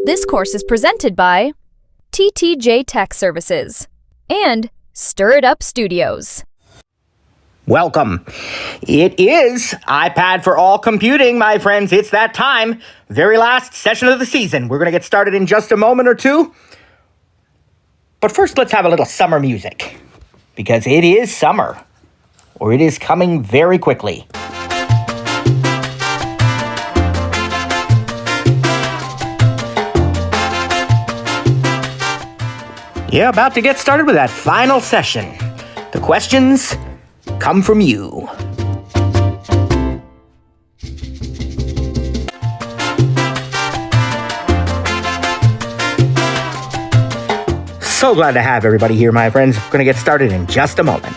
This course is presented by TTJ Tech Services and Stir It Up Studios. Welcome. It is iPad for all computing, my friends. It's that time. Very last session of the season. We're going to get started in just a moment or two. But first, let's have a little summer music. Because it is summer. Or it is coming very quickly. Yeah, about to get started with that final session. The questions come from you. So glad to have everybody here, my friends. We're going to get started in just a moment.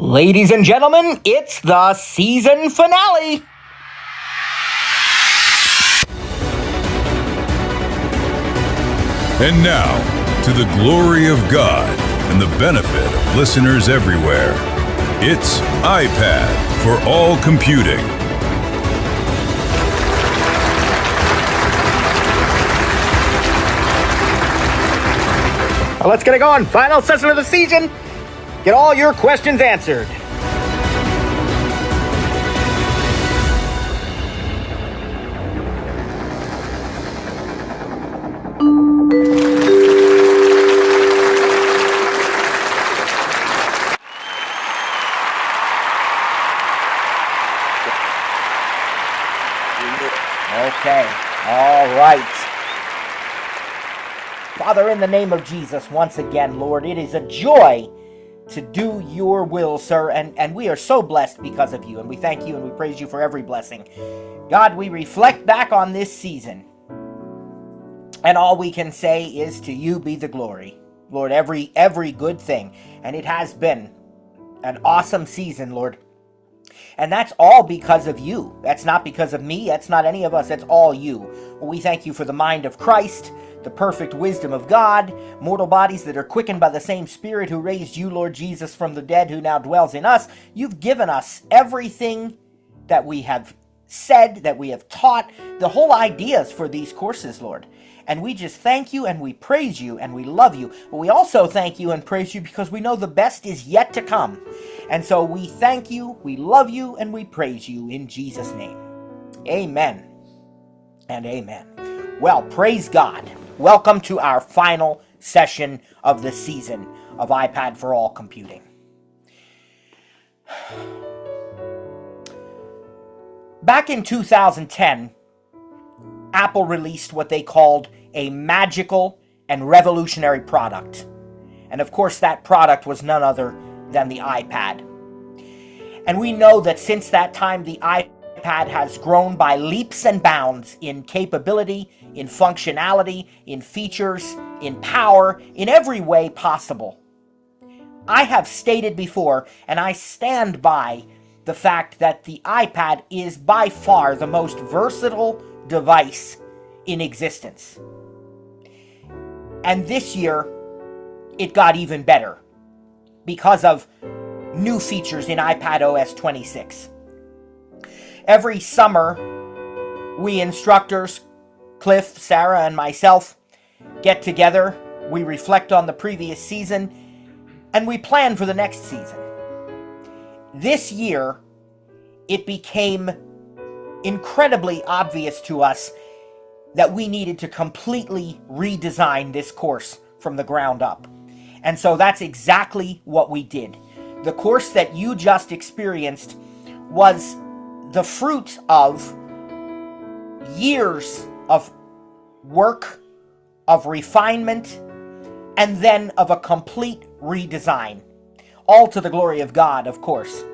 Ladies and gentlemen, it's the season finale. And now, to the glory of God and the benefit of listeners everywhere, it's iPad for all computing. Well, let's get it going. Final session of the season. Get all your questions answered. Okay, all right. Father, in the name of Jesus, once again, Lord, it is a joy to do your will, sir, and we are so blessed because of you, and we thank you and we praise you for every blessing. God, we reflect back on this season, and all we can say is to you be the glory. Lord, every good thing, and it has been an awesome season, Lord, and that's all because of you. That's not because of me, that's not any of us, that's all you. We thank you for the mind of Christ, the perfect wisdom of God, mortal bodies that are quickened by the same Spirit who raised you, Lord Jesus, from the dead, who now dwells in us. You've given us everything that we have said, that we have taught, the whole ideas for these courses, Lord. And we just thank you and we praise you and we love you. But we also thank you and praise you because we know the best is yet to come. And so we thank you, we love you, and we praise you in Jesus' name. Amen and amen. Well, praise God. Welcome to our final session of the season of iPad for all computing. Back in 2010, Apple released what they called a magical and revolutionary product. And of course, that product was none other than the iPad. And we know that since that time, the iPad has grown by leaps and bounds in capability, in functionality, in features, in power, in every way possible. I have stated before, and I stand by the fact that the iPad is by far the most versatile device in existence. And this year, it got even better because of new features in iPad OS 26. Every summer, we instructors, Cliff, Sarah, and myself, get together, we reflect on the previous season, and we plan for the next season. This year, it became incredibly obvious to us that we needed to completely redesign this course from the ground up. And so that's exactly what we did. The course that you just experienced was the fruit of years of work, of refinement, and then of a complete redesign. All to the glory of God, of course.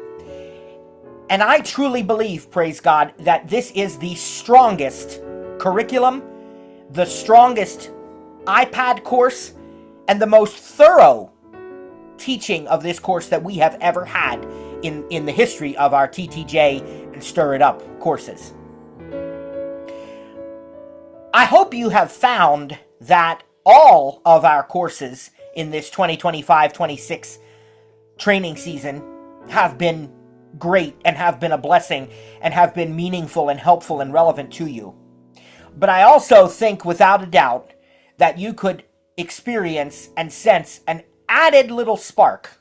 And I truly believe, praise God, that this is the strongest curriculum, the strongest iPad course, and the most thorough teaching of this course that we have ever had in the history of our TTJ and Stir It Up courses. I hope you have found that all of our courses in this 2025-26 training season have been great and have been a blessing and have been meaningful and helpful and relevant to you. But I also think without a doubt that you could experience and sense an added little spark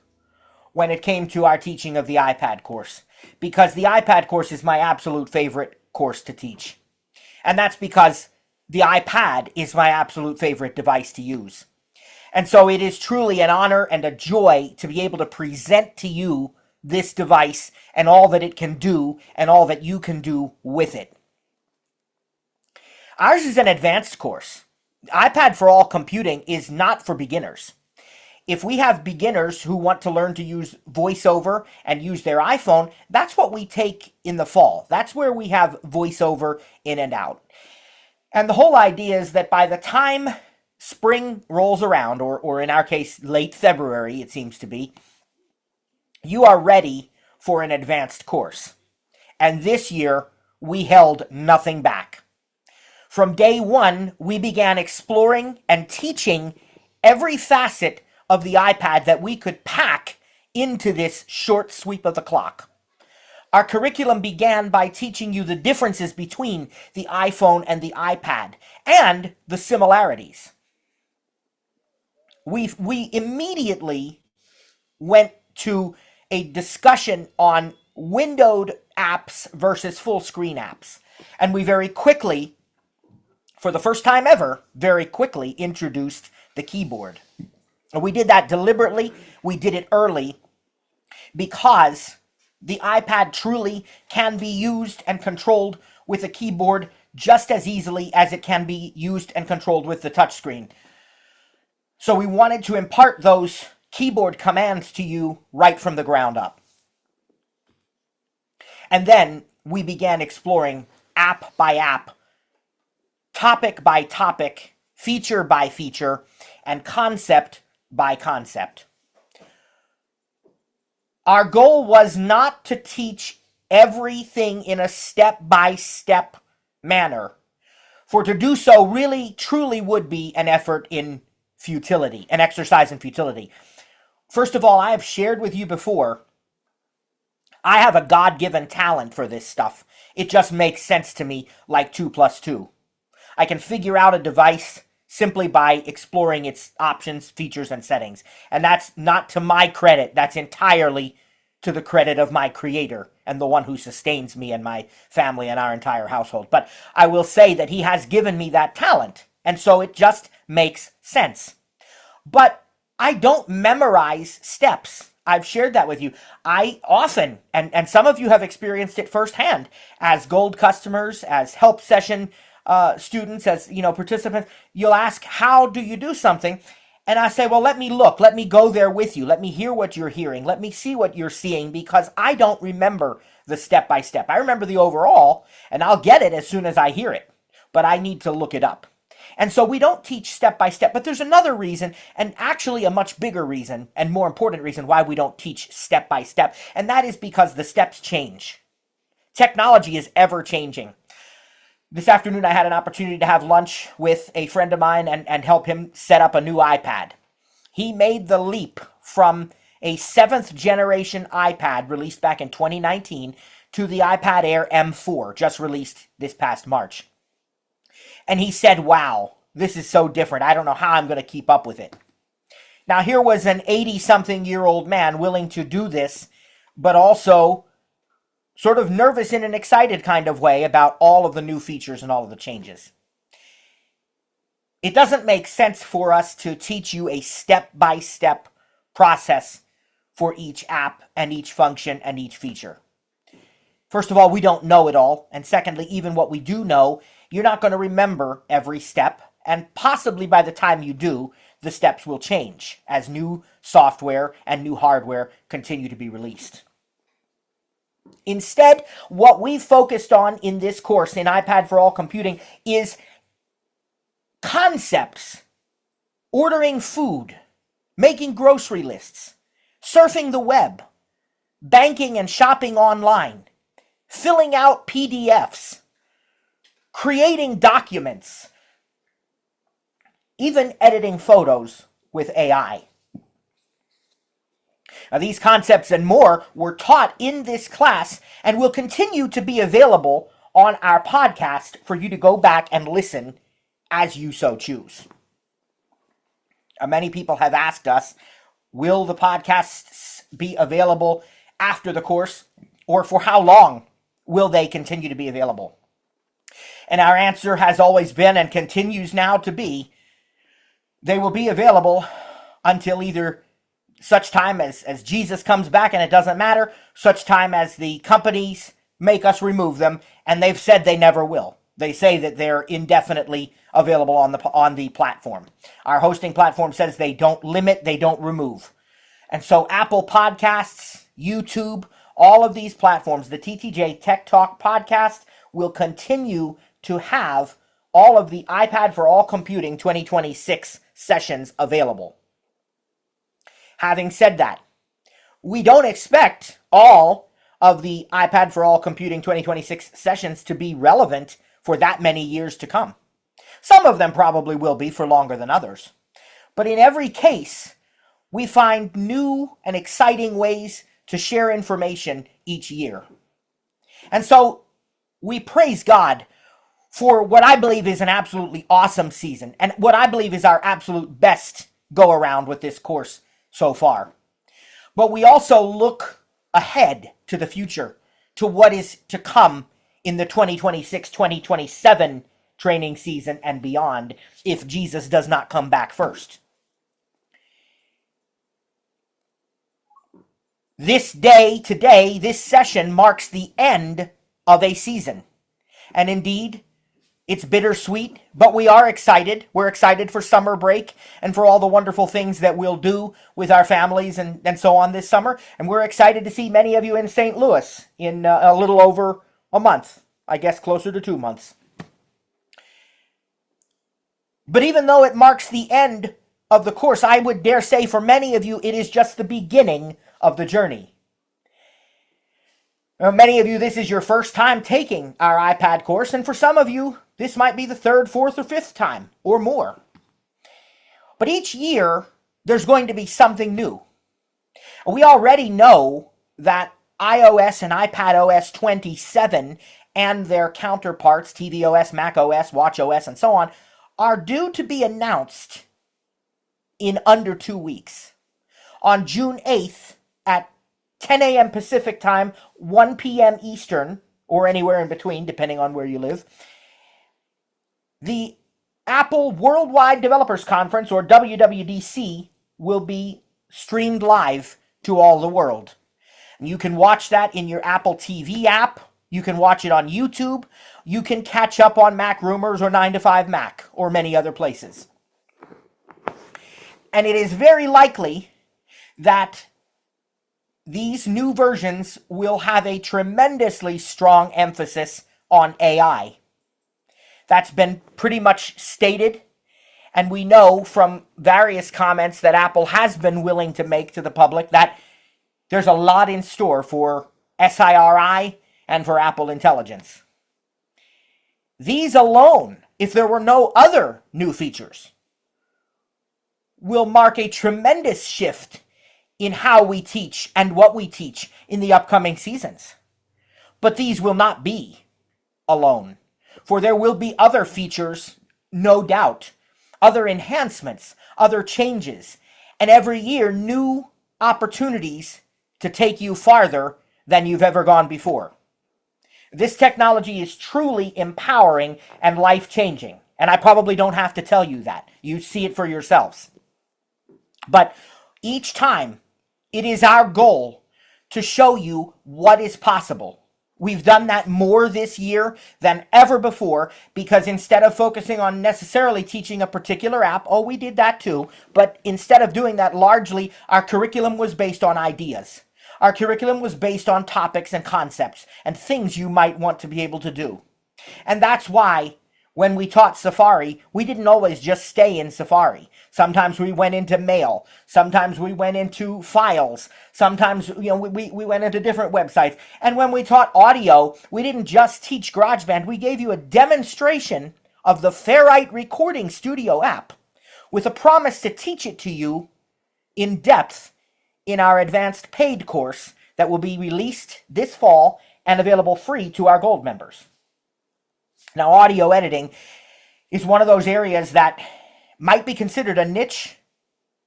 when it came to our teaching of the iPad course, because the iPad course is my absolute favorite course to teach. And that's because the iPad is my absolute favorite device to use. And so it is truly an honor and a joy to be able to present to you this device and all that it can do and all that you can do with it. Ours is an advanced course. iPad for All Computing is not for beginners. If we have beginners who want to learn to use VoiceOver and use their iPhone, that's what we take in the fall. That's where we have VoiceOver in and out. And the whole idea is that by the time spring rolls around, or in our case, late February, it seems to be, you are ready for an advanced course. And this year, we held nothing back. From day one, we began exploring and teaching every facet of the iPad that we could pack into this short sweep of the clock. Our curriculum began by teaching you the differences between the iPhone and the iPad and the similarities. We immediately went to a discussion on windowed apps versus full screen apps. And we very quickly, for the first time ever, very quickly introduced the keyboard. And we did that deliberately. We did it early because the iPad truly can be used and controlled with a keyboard just as easily as it can be used and controlled with the touchscreen. So we wanted to impart those keyboard commands to you right from the ground up. And then we began exploring app by app, topic by topic, feature by feature, and concept by concept. Our goal was not to teach everything in a step-by-step manner, for to do so really, truly would be an effort in futility, an exercise in futility. First of all, I have shared with you before, I have a God-given talent for this stuff. It just makes sense to me like 2 + 2. I can figure out a device simply by exploring its options, features, and settings. And that's not to my credit. That's entirely to the credit of my creator and the one who sustains me and my family and our entire household. But I will say that he has given me that talent. And so it just makes sense. But I don't memorize steps. I've shared that with you. I often, and some of you have experienced it firsthand, as gold customers, as help session students, as participants, you'll ask, how do you do something? And I say, well, let me look, let me go there with you, let me hear what you're hearing, let me see what you're seeing, because I don't remember the step by step. I remember the overall, and I'll get it as soon as I hear it, but I need to look it up. And so we don't teach step by step, but there's another reason, and actually a much bigger reason, and more important reason why we don't teach step by step, and that is because the steps change. Technology is ever changing. This afternoon, I had an opportunity to have lunch with a friend of mine and help him set up a new iPad. He made the leap from a 7th generation iPad released back in 2019 to the iPad Air M4, just released this past March. And he said, wow, this is so different. I don't know how I'm going to keep up with it. Now, here was an 80-something-year-old man willing to do this, but also sort of nervous in an excited kind of way about all of the new features and all of the changes. It doesn't make sense for us to teach you a step-by-step process for each app and each function and each feature. First of all, we don't know it all. And secondly, even what we do know, you're not going to remember every step. And possibly by the time you do, the steps will change as new software and new hardware continue to be released. Instead, what we've focused on in this course in iPad for All Computing is concepts, ordering food, making grocery lists, surfing the web, banking and shopping online, filling out PDFs, creating documents, even editing photos with AI. Now, these concepts and more were taught in this class and will continue to be available on our podcast for you to go back and listen as you so choose. Many people have asked us, will the podcasts be available after the course, or for how long will they continue to be available? And our answer has always been and continues now to be, they will be available until either such time as Jesus comes back, and it doesn't matter, such time as the companies make us remove them, and they've said they never will. They say that they're indefinitely available on the platform. Our hosting platform says they don't limit, they don't remove. And so Apple Podcasts, YouTube, all of these platforms, the TTJ Tech Talk podcast will continue to have all of the iPad for All Computing 2026 sessions available. Having said that, we don't expect all of the iPad for All Computing 2026 sessions to be relevant for that many years to come. Some of them probably will be for longer than others. But in every case, we find new and exciting ways to share information each year. And so we praise God for what I believe is an absolutely awesome season, and what I believe is our absolute best go-around with this course so far. But we also look ahead to the future, to what is to come in the 2026-2027 training season and beyond, if Jesus does not come back first. This day, today, this session marks the end of a season. And indeed, it's bittersweet, but we are excited. We're excited for summer break and for all the wonderful things that we'll do with our families and so on this summer. And we're excited to see many of you in St. Louis in a little over a month. I guess closer to 2 months. But even though it marks the end of the course, I would dare say for many of you, it is just the beginning of the journey. Many of you, this is your first time taking our iPad course, and for some of you, this might be the third, fourth, or fifth time, or more. But each year, there's going to be something new. We already know that iOS and iPadOS 27 and their counterparts, tvOS, macOS, watchOS, and so on, are due to be announced in under 2 weeks. On June 8th at 10 a.m. Pacific time, 1 p.m. Eastern, or anywhere in between, depending on where you live, the Apple Worldwide Developers Conference, or WWDC, will be streamed live to all the world. And you can watch that in your Apple TV app. You can watch it on YouTube. You can catch up on Mac Rumors or 9 to 5 Mac or many other places. And it is very likely that these new versions will have a tremendously strong emphasis on AI. That's been pretty much stated, and we know from various comments that Apple has been willing to make to the public that there's a lot in store for SIRI and for Apple Intelligence. These alone, if there were no other new features, will mark a tremendous shift in how we teach and what we teach in the upcoming seasons. But these will not be alone, for there will be other features, no doubt, other enhancements, other changes, and every year new opportunities to take you farther than you've ever gone before. This technology is truly empowering and life-changing, and I probably don't have to tell you that. You see it for yourselves. But each time, it is our goal to show you what is possible. We've done that more this year than ever before, because instead of focusing on necessarily teaching a particular app, we did that too, but instead of doing that largely, our curriculum was based on ideas. Our curriculum was based on topics and concepts and things you might want to be able to do. And that's why When we taught Safari, we didn't always just stay in Safari. Sometimes we went into Mail. Sometimes we went into Files. Sometimes, we went into different websites. And when we taught audio, we didn't just teach GarageBand. We gave you a demonstration of the Ferrite Recording Studio app with a promise to teach it to you in depth in our advanced paid course that will be released this fall and available free to our gold members. Now, audio editing is one of those areas that might be considered a niche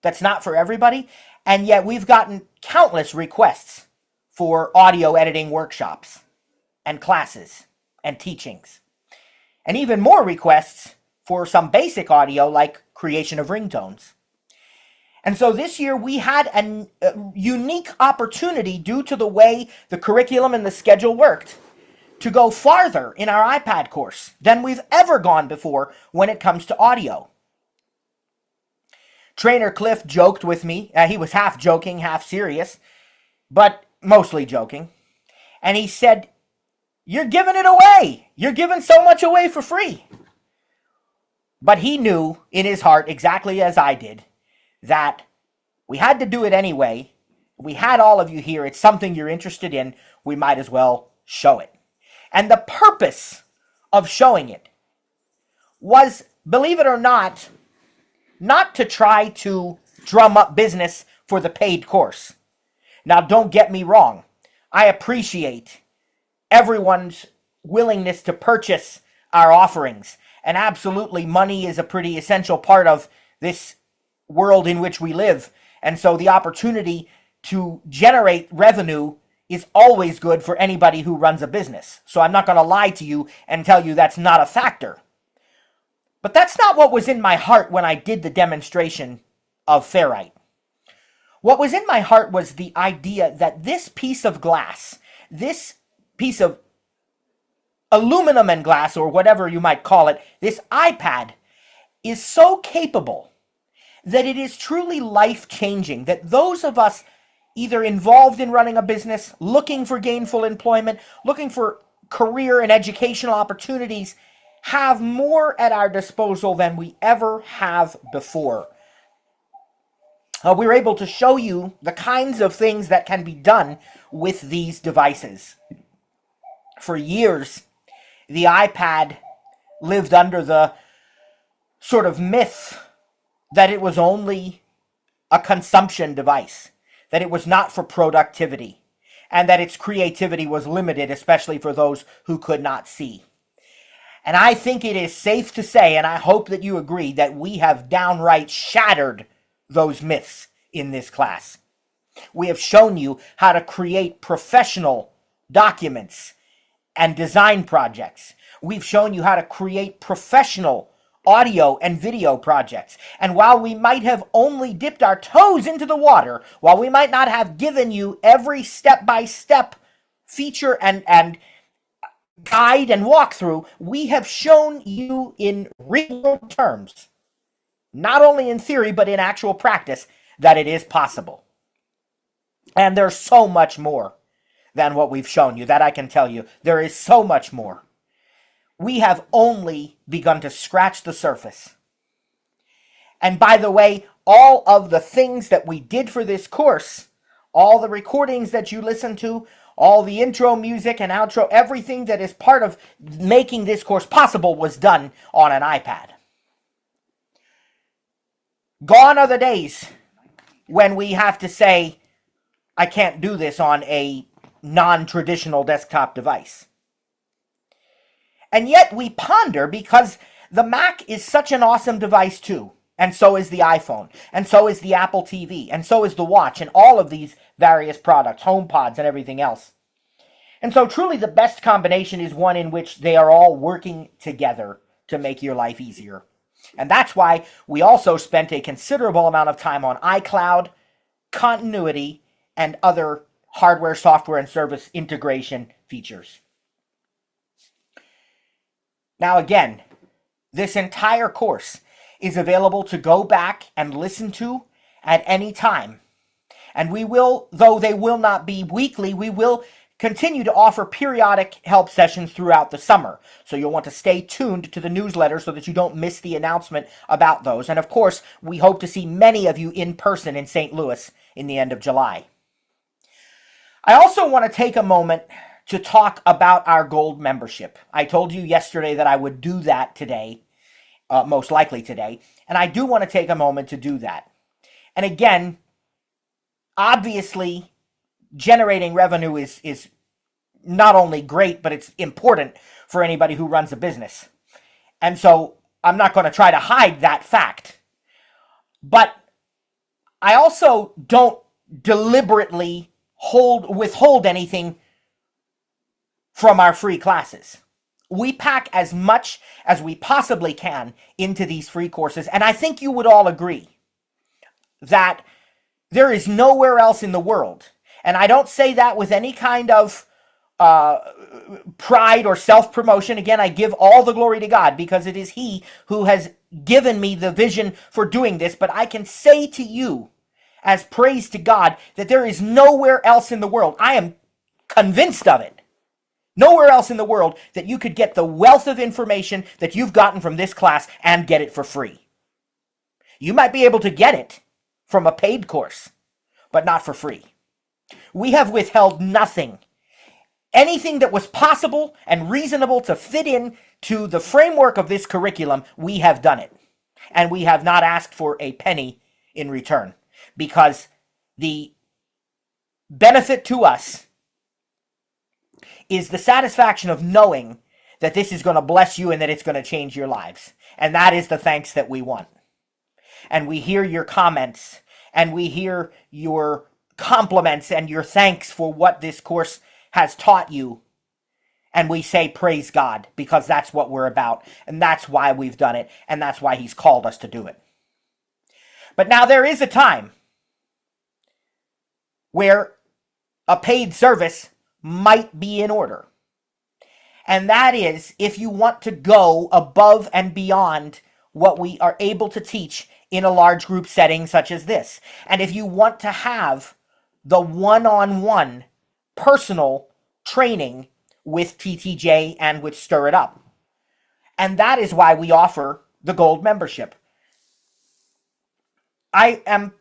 that's not for everybody, and yet we've gotten countless requests for audio editing workshops and classes and teachings, and even more requests for some basic audio like creation of ringtones. And so this year we had a unique opportunity due to the way the curriculum and the schedule worked to go farther in our iPad course than we've ever gone before when it comes to audio. Trainer Cliff joked with me. He was half joking, half serious, but mostly joking. And he said, "You're giving it away. You're giving so much away for free." But he knew in his heart, exactly as I did, that we had to do it anyway. We had all of you here. It's something you're interested in. We might as well show it. And the purpose of showing it was, believe it or not to try to drum up business for the paid course. Now, don't get me wrong. I appreciate everyone's willingness to purchase our offerings. And absolutely, money is a pretty essential part of this world in which we live. And so the opportunity to generate revenue is always good for anybody who runs a business. So I'm not going to lie to you and tell you that's not a factor. But that's not what was in my heart when I did the demonstration of ferrite. What was in my heart was the idea that this piece of glass, this piece of aluminum and glass, or whatever you might call it, this iPad is so capable that it is truly life-changing, that those of us either involved in running a business, looking for gainful employment, looking for career and educational opportunities, have more at our disposal than we ever have before. We're able to show you the kinds of things that can be done with these devices. For years, the iPad lived under the sort of myth that it was only a consumption device, that it was not for productivity, and that its creativity was limited, especially for those who could not see. And I think it is safe to say, and I hope that you agree, that we have downright shattered those myths in this class. We have shown you how to create professional documents and design projects. We've shown you how to create professional audio and video projects. And while we might have only dipped our toes into the water, while we might not have given you every step-by-step feature and guide and walkthrough, we have shown you in real terms, not only in theory, but in actual practice, that it is possible. And there's so much more than what we've shown you, that I can tell you. There is so much more. We have only begun to scratch the surface. And by the way, all of the things that we did for this course, all the recordings that you listen to, all the intro music and outro, everything that is part of making this course possible was done on an iPad. Gone are the days when we have to say, I can't do this on a non-traditional desktop device. And yet we ponder, because the Mac is such an awesome device too. And so is the iPhone. And so is the Apple TV. And so is the watch. And all of these various products, HomePods and everything else. And so truly the best combination is one in which they are all working together to make your life easier. And that's why we also spent a considerable amount of time on iCloud, continuity, and other hardware, software, and service integration features. Now again, this entire course is available to go back and listen to at any time. And we will, though they will not be weekly, we will continue to offer periodic help sessions throughout the summer. So you'll want to stay tuned to the newsletter so that you don't miss the announcement about those. And of course, we hope to see many of you in person in St. Louis in the end of July. I also want to take a moment to talk about our gold membership. I told you yesterday that I would do that today, most likely today, and I do want to take a moment to do that. And again, obviously, generating revenue is not only great, but it's important for anybody who runs a business. And so I'm not going to try to hide that fact. But I also don't deliberately withhold anything from our free classes. We pack as much as we possibly can into these free courses, and I think you would all agree that there is nowhere else in the world, and I don't say that with any kind of pride or self-promotion. Again, I give all the glory to God because it is He who has given me the vision for doing this, but I can say to you, as praise to God, that there is nowhere else in the world, I am convinced of it, nowhere else in the world that you could get the wealth of information that you've gotten from this class and get it for free. You might be able to get it from a paid course, but not for free. We have withheld nothing. Anything that was possible and reasonable to fit in to the framework of this curriculum, we have done it. And we have not asked for a penny in return, because the benefit to us is the satisfaction of knowing that this is going to bless you and that it's going to change your lives. And that is the thanks that we want. And we hear your comments, and we hear your compliments and your thanks for what this course has taught you. And we say, praise God, because that's what we're about. And that's why we've done it. And that's why He's called us to do it. But now there is a time where a paid service might be in order. And that is if you want to go above and beyond what we are able to teach in a large group setting such as this. And if you want to have the one-on-one personal training with TTJ and with Stir It Up. And that is why we offer the gold membership. I am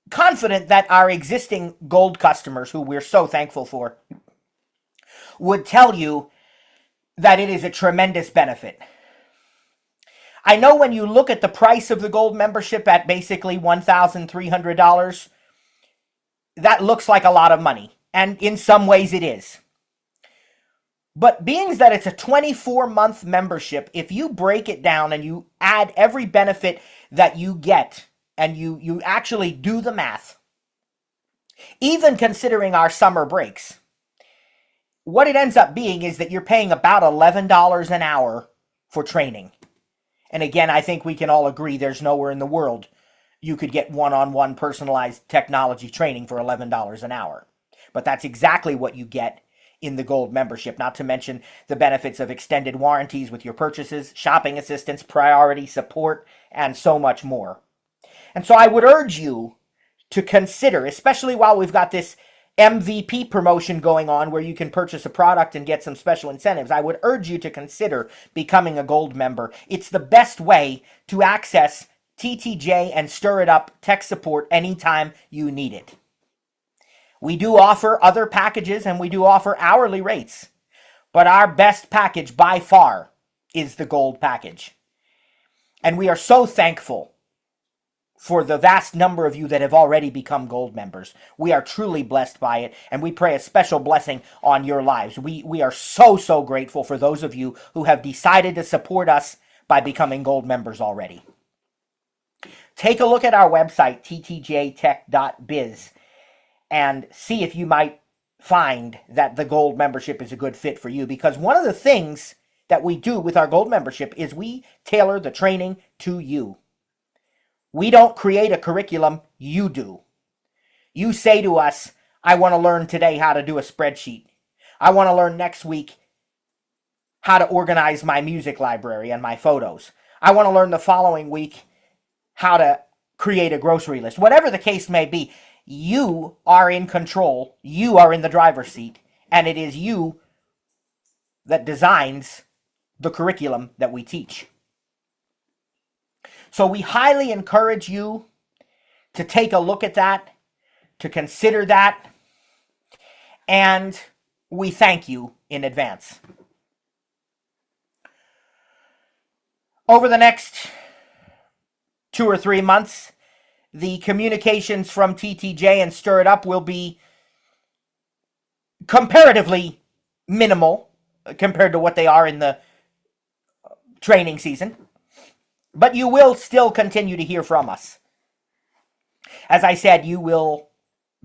confident that our existing gold customers, who we're so thankful for, would tell you that it is a tremendous benefit. I know when you look at the price of the gold membership at basically $1,300, that looks like a lot of money. And in some ways it is. But being that it's a 24-month membership, if you break it down and you add every benefit that you get, and you actually do the math, even considering our summer breaks, what it ends up being is that you're paying about $11 an hour for training. And again, I think we can all agree there's nowhere in the world you could get one-on-one personalized technology training for $11 an hour. But that's exactly what you get in the gold membership, not to mention the benefits of extended warranties with your purchases, shopping assistance, priority support, and so much more. And so I would urge you to consider, especially while we've got this MVP promotion going on where you can purchase a product and get some special incentives, I would urge you to consider becoming a gold member. It's the best way to access TTJ and Stir It Up tech support anytime you need it. We do offer other packages and we do offer hourly rates, but our best package by far is the gold package. And we are so thankful for the vast number of you that have already become gold members. We are truly blessed by it, and we pray a special blessing on your lives. We are so grateful for those of you who have decided to support us by becoming gold members already. Take a look at our website, ttjtech.biz, and see if you might find that the gold membership is a good fit for you. Because one of the things that we do with our gold membership is we tailor the training to you. We don't create a curriculum, you do. You say to us, I want to learn today how to do a spreadsheet. I want to learn next week how to organize my music library and my photos. I want to learn the following week how to create a grocery list. Whatever the case may be, you are in control. You are in the driver's seat, and it is you that designs the curriculum that we teach. So we highly encourage you to take a look at that, to consider that, and we thank you in advance. Over the next 2 or 3 months, the communications from TTJ and Stir It Up will be comparatively minimal compared to what they are in the training season. But you will still continue to hear from us. As I said, you will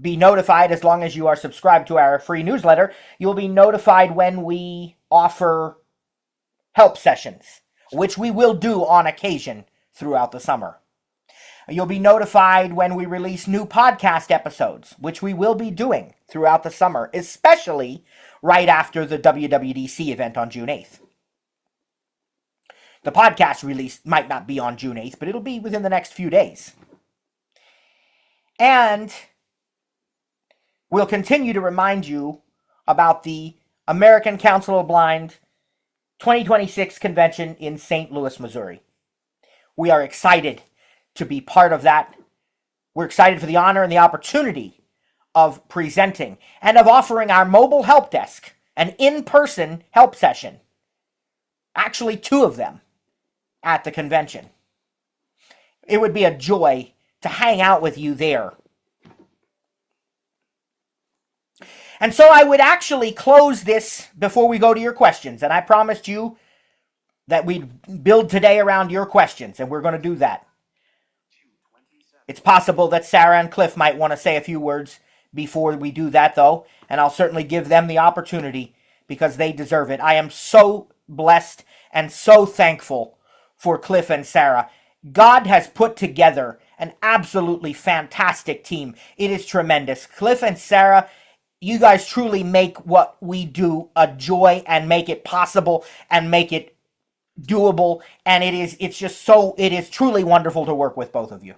be notified, as long as you are subscribed to our free newsletter, you'll be notified when we offer help sessions, which we will do on occasion throughout the summer. You'll be notified when we release new podcast episodes, which we will be doing throughout the summer, especially right after the WWDC event on June 8th. The podcast release might not be on June 8th, but it'll be within the next few days. And we'll continue to remind you about the American Council of Blind 2026 convention in St. Louis, Missouri. We are excited to be part of that. We're excited for the honor and the opportunity of presenting and of offering our mobile help desk an in-person help session. Actually, 2 of them at the convention. It would be a joy to hang out with you there. And so I would actually close this before we go to your questions. And I promised you that we'd build today around your questions, and we're going to do that. It's possible that Sarah and Cliff might want to say a few words before we do that, though, and I'll certainly give them the opportunity because they deserve it. I am so blessed and so thankful for Cliff and Sarah. God has put together an absolutely fantastic team. It is tremendous. Cliff and Sarah, you guys truly make what we do a joy and make it possible and make it doable. And it is truly wonderful to work with both of you.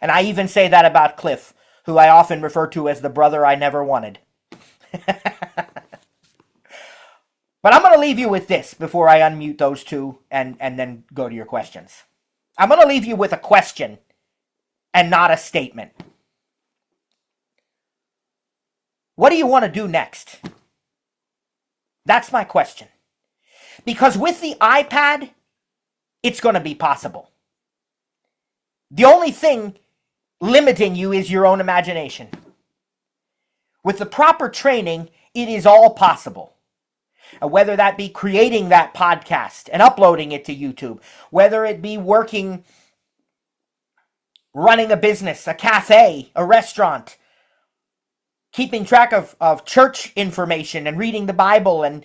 And I even say that about Cliff, who I often refer to as the brother I never wanted. But I'm going to leave you with this before I unmute those two and then go to your questions. I'm going to leave you with a question and not a statement. What do you want to do next? That's my question. Because with the iPad, it's going to be possible. The only thing limiting you is your own imagination. With the proper training, it is all possible. Whether that be creating that podcast and uploading it to YouTube, whether it be running a business, a cafe, a restaurant, keeping track of church information and reading the Bible and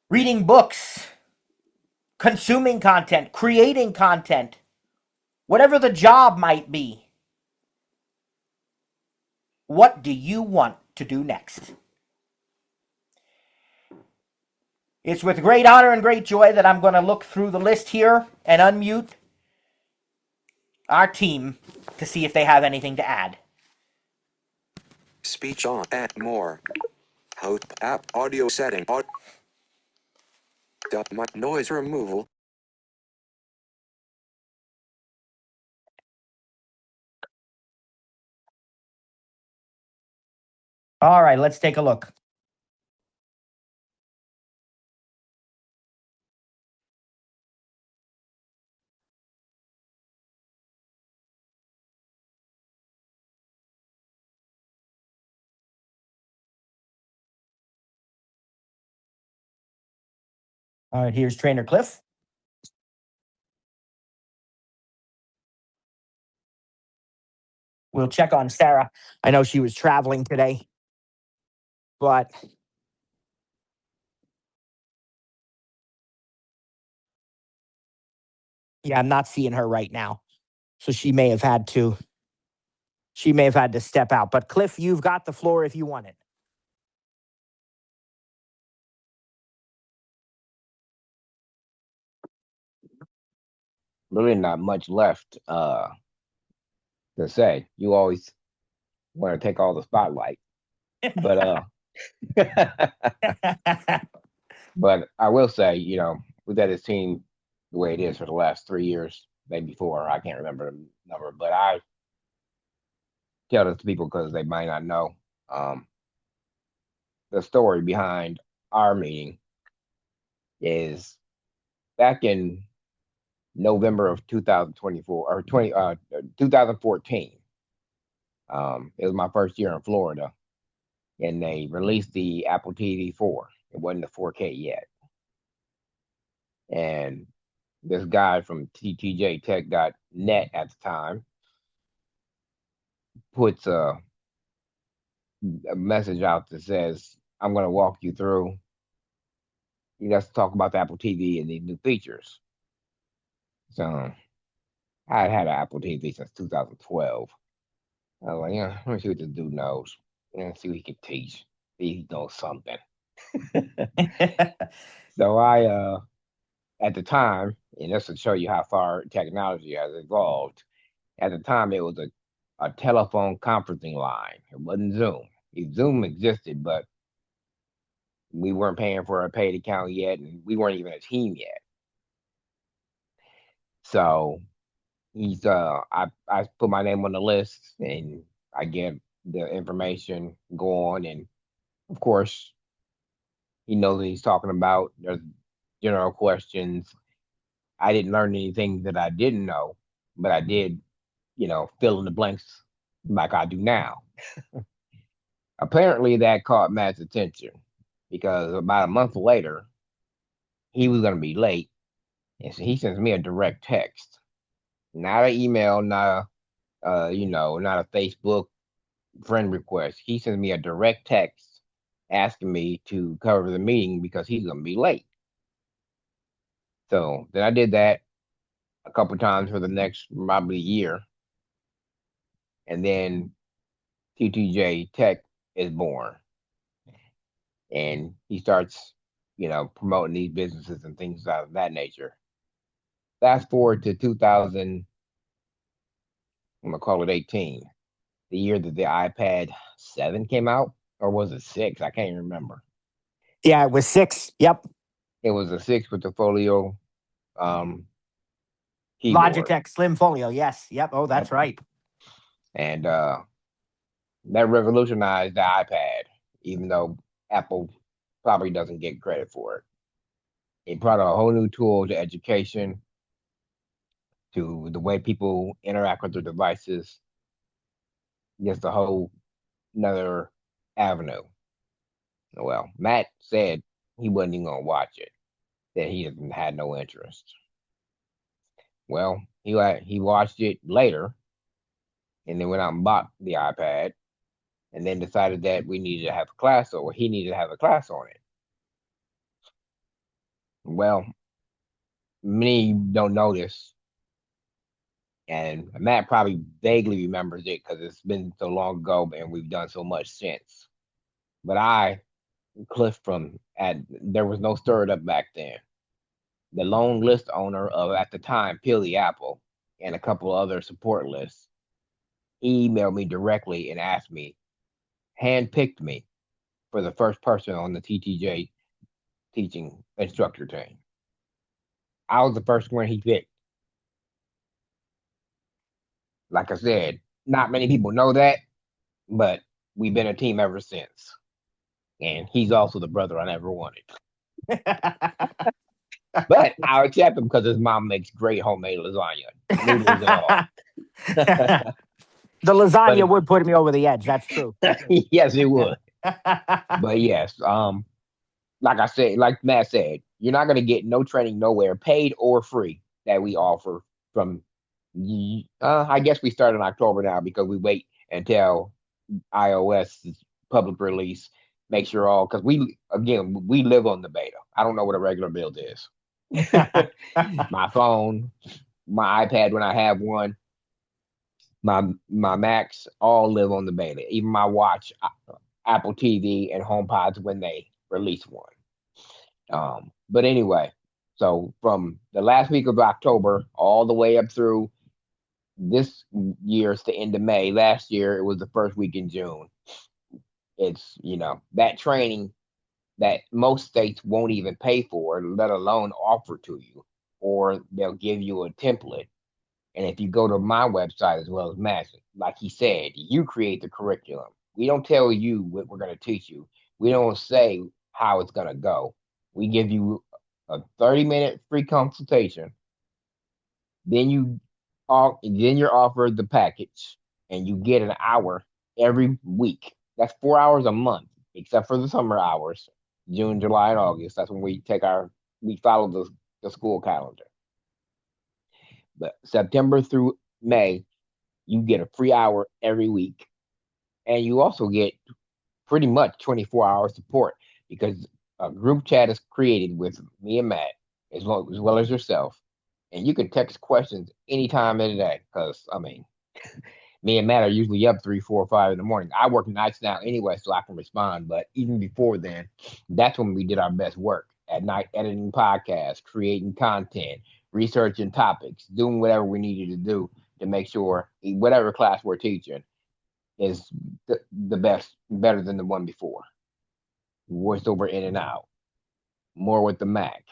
reading books, consuming content, creating content, whatever the job might be. What do you want to do next? It's with great honor and great joy that I'm going to look through the list here and unmute our team to see if they have anything to add. Speech on and more. Host app audio setting. Noise removal. All right, let's take a look. All right, here's Trainer Cliff. We'll check on Sarah. I know she was traveling today, but yeah, I'm not seeing her right now. So she may have had to step out. But Cliff, you've got the floor if you want it. Really not much left to say. You always want to take all the spotlight. But But I will say, we've had this team the way it is for the last 3 years, maybe four. I can't remember the number, but I tell this to people because they might not know um, the story behind our meeting is back in November of 2024 or 2014. It was my first year in Florida, and they released the Apple TV 4. It wasn't the 4K yet, and this guy from ttjtech.net at the time puts a message out that says, "I'm going to walk you through. Let's talk about the Apple TV and these new features." So I had an Apple TV since 2012. I was like, yeah, let me see what this dude knows. See what he can teach. See if he knows something. So at the time, and this will show you how far technology has evolved. At the time, it was a telephone conferencing line. It wasn't Zoom. Zoom existed, but we weren't paying for a paid account yet, and we weren't even a team yet. So I put my name on the list, and I get the information going, and of course, he knows what he's talking about. There's general questions. I didn't learn anything that I didn't know, but I did, fill in the blanks like I do now. Apparently, that caught Matt's attention because about a month later, he was going to be late. And so he sends me a direct text, not an email, not not a Facebook friend request. He sends me a direct text asking me to cover the meeting because he's going to be late. So then I did that a couple times for the next probably year. And then TTJ Tech is born. And he starts, promoting these businesses and things of that nature. Fast forward to 2000, I'm going to call it 18, the year that the iPad 7 came out, or was it 6? I can't even remember. Yeah, it was 6. Yep. It was a 6 with the folio keyboard. Logitech Slim Folio. Yes. Yep. Oh, that's right. And that revolutionized the iPad, even though Apple probably doesn't get credit for it. It brought a whole new tool to education, to the way people interact with their devices, just a whole another avenue. Well, Matt said he wasn't even going to watch it, that he had no interest. Well, he watched it later, and then went out and bought the iPad, and then decided that we needed to have a class, or he needed to have a class on it. Well, many don't know this, and Matt probably vaguely remembers it because it's been so long ago, and we've done so much since. But Cliff there was no Stir Up back then. The lone list owner of, at the time, Peel the Apple, and a couple other support lists, he emailed me directly and asked me, handpicked me for the first person on the TTJ teaching instructor team. I was the first one he picked. Like I said, not many people know that, but we've been a team ever since. And he's also the brother I never wanted. But I'll accept him because his mom makes great homemade lasagna. Noodles and all. The lasagna would put me over the edge. That's true. Yes, it would. But yes, like I said, like Matt said, you're not going to get no training nowhere, paid or free, that we offer from. I guess we start in October now because we wait until iOS public release. Make sure all, because we live on the beta. I don't know what a regular build is. My phone, my iPad when I have one, my Macs all live on the beta. Even my watch, Apple TV, and HomePods when they release one. But anyway, so from the last week of October all the way up through this year's the end of May. Last year it was the first week in June. It's, that training that most states won't even pay for, let alone offer to you, or they'll give you a template. And if you go to my website as well as Matt's, like he said, you create the curriculum. We don't tell you what we're going to teach you. We don't say how it's going to go. We give you a 30-minute free consultation. Then you're offered the package, and you get an hour every week. That's 4 hours a month, except for the summer hours, June, July, and August. That's when we follow the school calendar. But September through May, you get a free hour every week, and you also get pretty much 24-hour support because a group chat is created with me and Matt, as well as yourself, and you can text questions anytime of the day. Because me and Matt are usually up 3, 4, 5 in the morning. I work nights now anyway, so I can respond. But even before then, that's when we did our best work at night, editing podcasts, creating content, researching topics, doing whatever we needed to do to make sure whatever class we're teaching is the best, better than the one before. Voice over in and out, more with the Mac,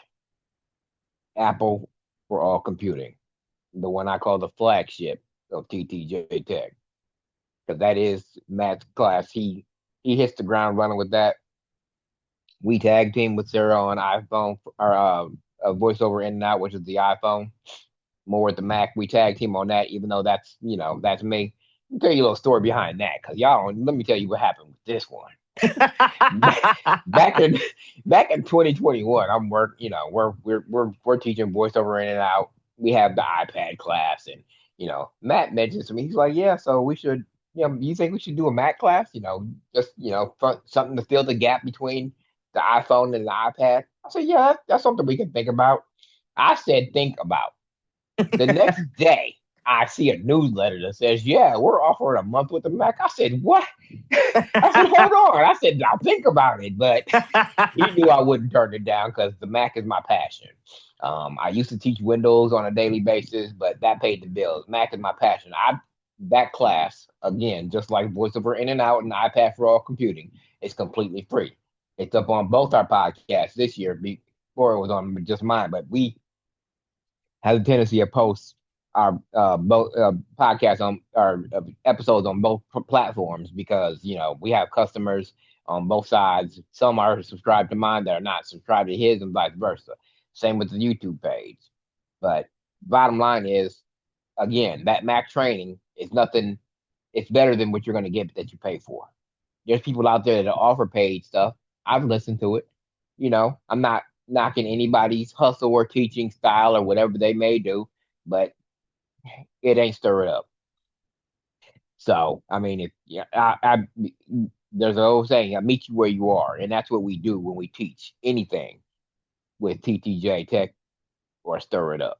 Apple for all computing, the one I call the flagship of TTJ Tech, because that is Matt's class. He hits the ground running with that. We tag team with Sarah on iPhone or voiceover in and out, which is the iPhone. More with the Mac, we tag team on that, even though that's me. I'll tell you a little story behind that, because y'all, let me tell you what happened with this one. back in 2021, we're teaching voiceover in and out. We have the iPad class, and Matt mentions to me, he's like, yeah, so we should, you think we should do a Mac class? Just something to fill the gap between the iPhone and the iPad. I said, yeah, that's something we can think about. I said, think about. The next day, I see a newsletter that says, yeah, we're offering a month with the Mac. I said, what? I said, hold on. I said, I'll think about it. But he knew I wouldn't turn it down because the Mac is my passion. I used to teach Windows on a daily basis, but that paid the bills. Mac is my passion. That class, again, just like VoiceOver In and Out and iPad for All Computing, is completely free. It's up on both our podcasts this year. Before it was on just mine, but we have a tendency to post our both podcasts on our episodes on both platforms because we have customers on both sides. Some are subscribed to mine that are not subscribed to his, and vice versa. Same with the YouTube page. But bottom line is, again, that Mac training is nothing. It's better than what you're going to get that you pay for. There's people out there that offer paid stuff. I've listened to it. I'm not knocking anybody's hustle or teaching style or whatever they may do, but it ain't stir it up. So, there's an old saying, I meet you where you are, and that's what we do when we teach anything with TTJ Tech or stir it up.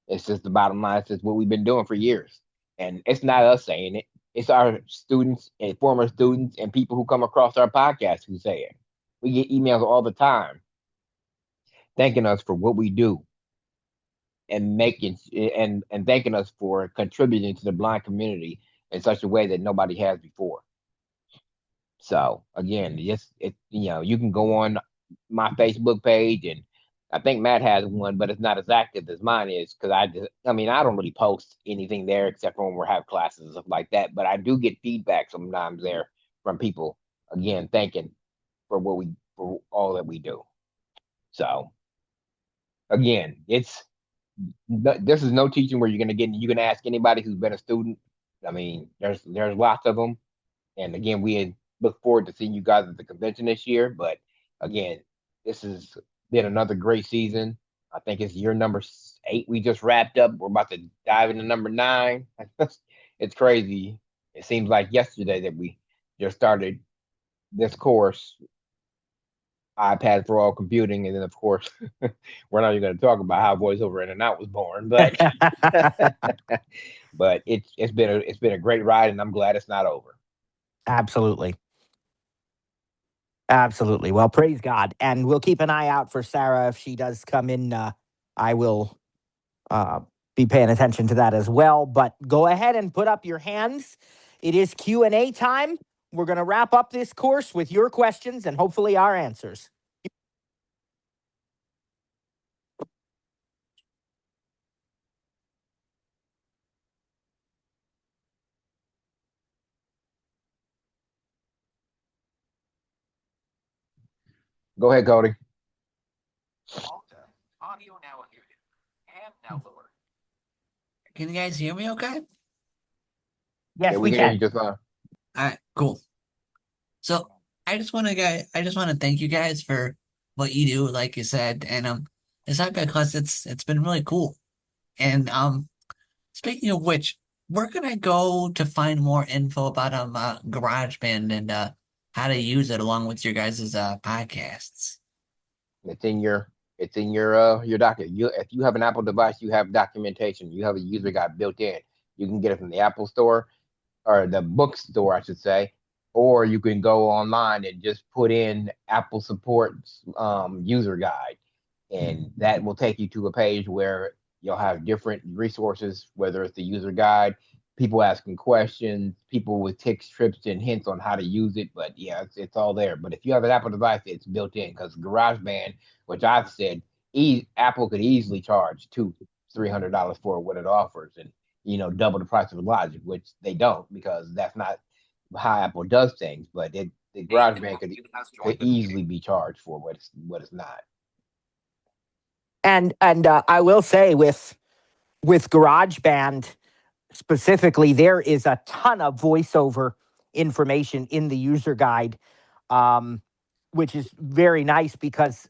It's just the bottom line. It's just what we've been doing for years, and it's not us saying it. It's our students and former students and people who come across our podcast who say it. We get emails all the time thanking us for what we do and thanking us for contributing to the blind community in such a way that nobody has before. So again, you can go on my Facebook page, and I think Matt has one, but it's not as active as mine is because I don't really post anything there except for when we have classes and stuff like that. But I do get feedback sometimes there from people, again, thanking for all that we do. So again, this is no teaching where you can ask anybody who's been a student. There's lots of them, and again, we look forward to seeing you guys at the convention this year. But again, this has been another great season. I think it's year number 8 we just wrapped up. We're about to dive into number 9. It's crazy. It seems like yesterday that we just started this course, iPad for All Computing, and then of course we're not even going to talk about how VoiceOver In and Out was born, but but it's been a great ride, and I'm glad it's not over. Absolutely. Absolutely. Well, praise God. And we'll keep an eye out for Sarah. If she does come in, I will be paying attention to that as well. But go ahead and put up your hands. It is Q&A time. we're going to wrap up this course with your questions and hopefully our answers. Go ahead, Cody. Audio now muted. And now lower. Can you guys hear me okay? Yes, Yeah, we can hear you can. just fine. All right, cool. So I just want to thank you guys for what you do, like you said, and this iPad class it's been really cool. And speaking of which, where can I go to find more info about GarageBand and how to use it along with your guys' podcasts? It's in your docket. If you have an Apple device, you have documentation. You have a user guide built in. You can get it from the Apple Store or the bookstore, I should say, or you can go online and just put in Apple supports user guide, and that will take you to a page where you'll have different resources, whether it's the user guide, people asking questions, people with tips, trips, and hints on how to use it. But yeah, it's all there. But if you have an Apple device, it's built in because GarageBand, which I've said, Apple could easily charge $200-$300 for what it offers, and double the price of Logic, which they don't because that's not how Apple does things. But the GarageBand could easily be charged for what it's not. And I will say with GarageBand specifically, there is a ton of voiceover information in the user guide, which is very nice because,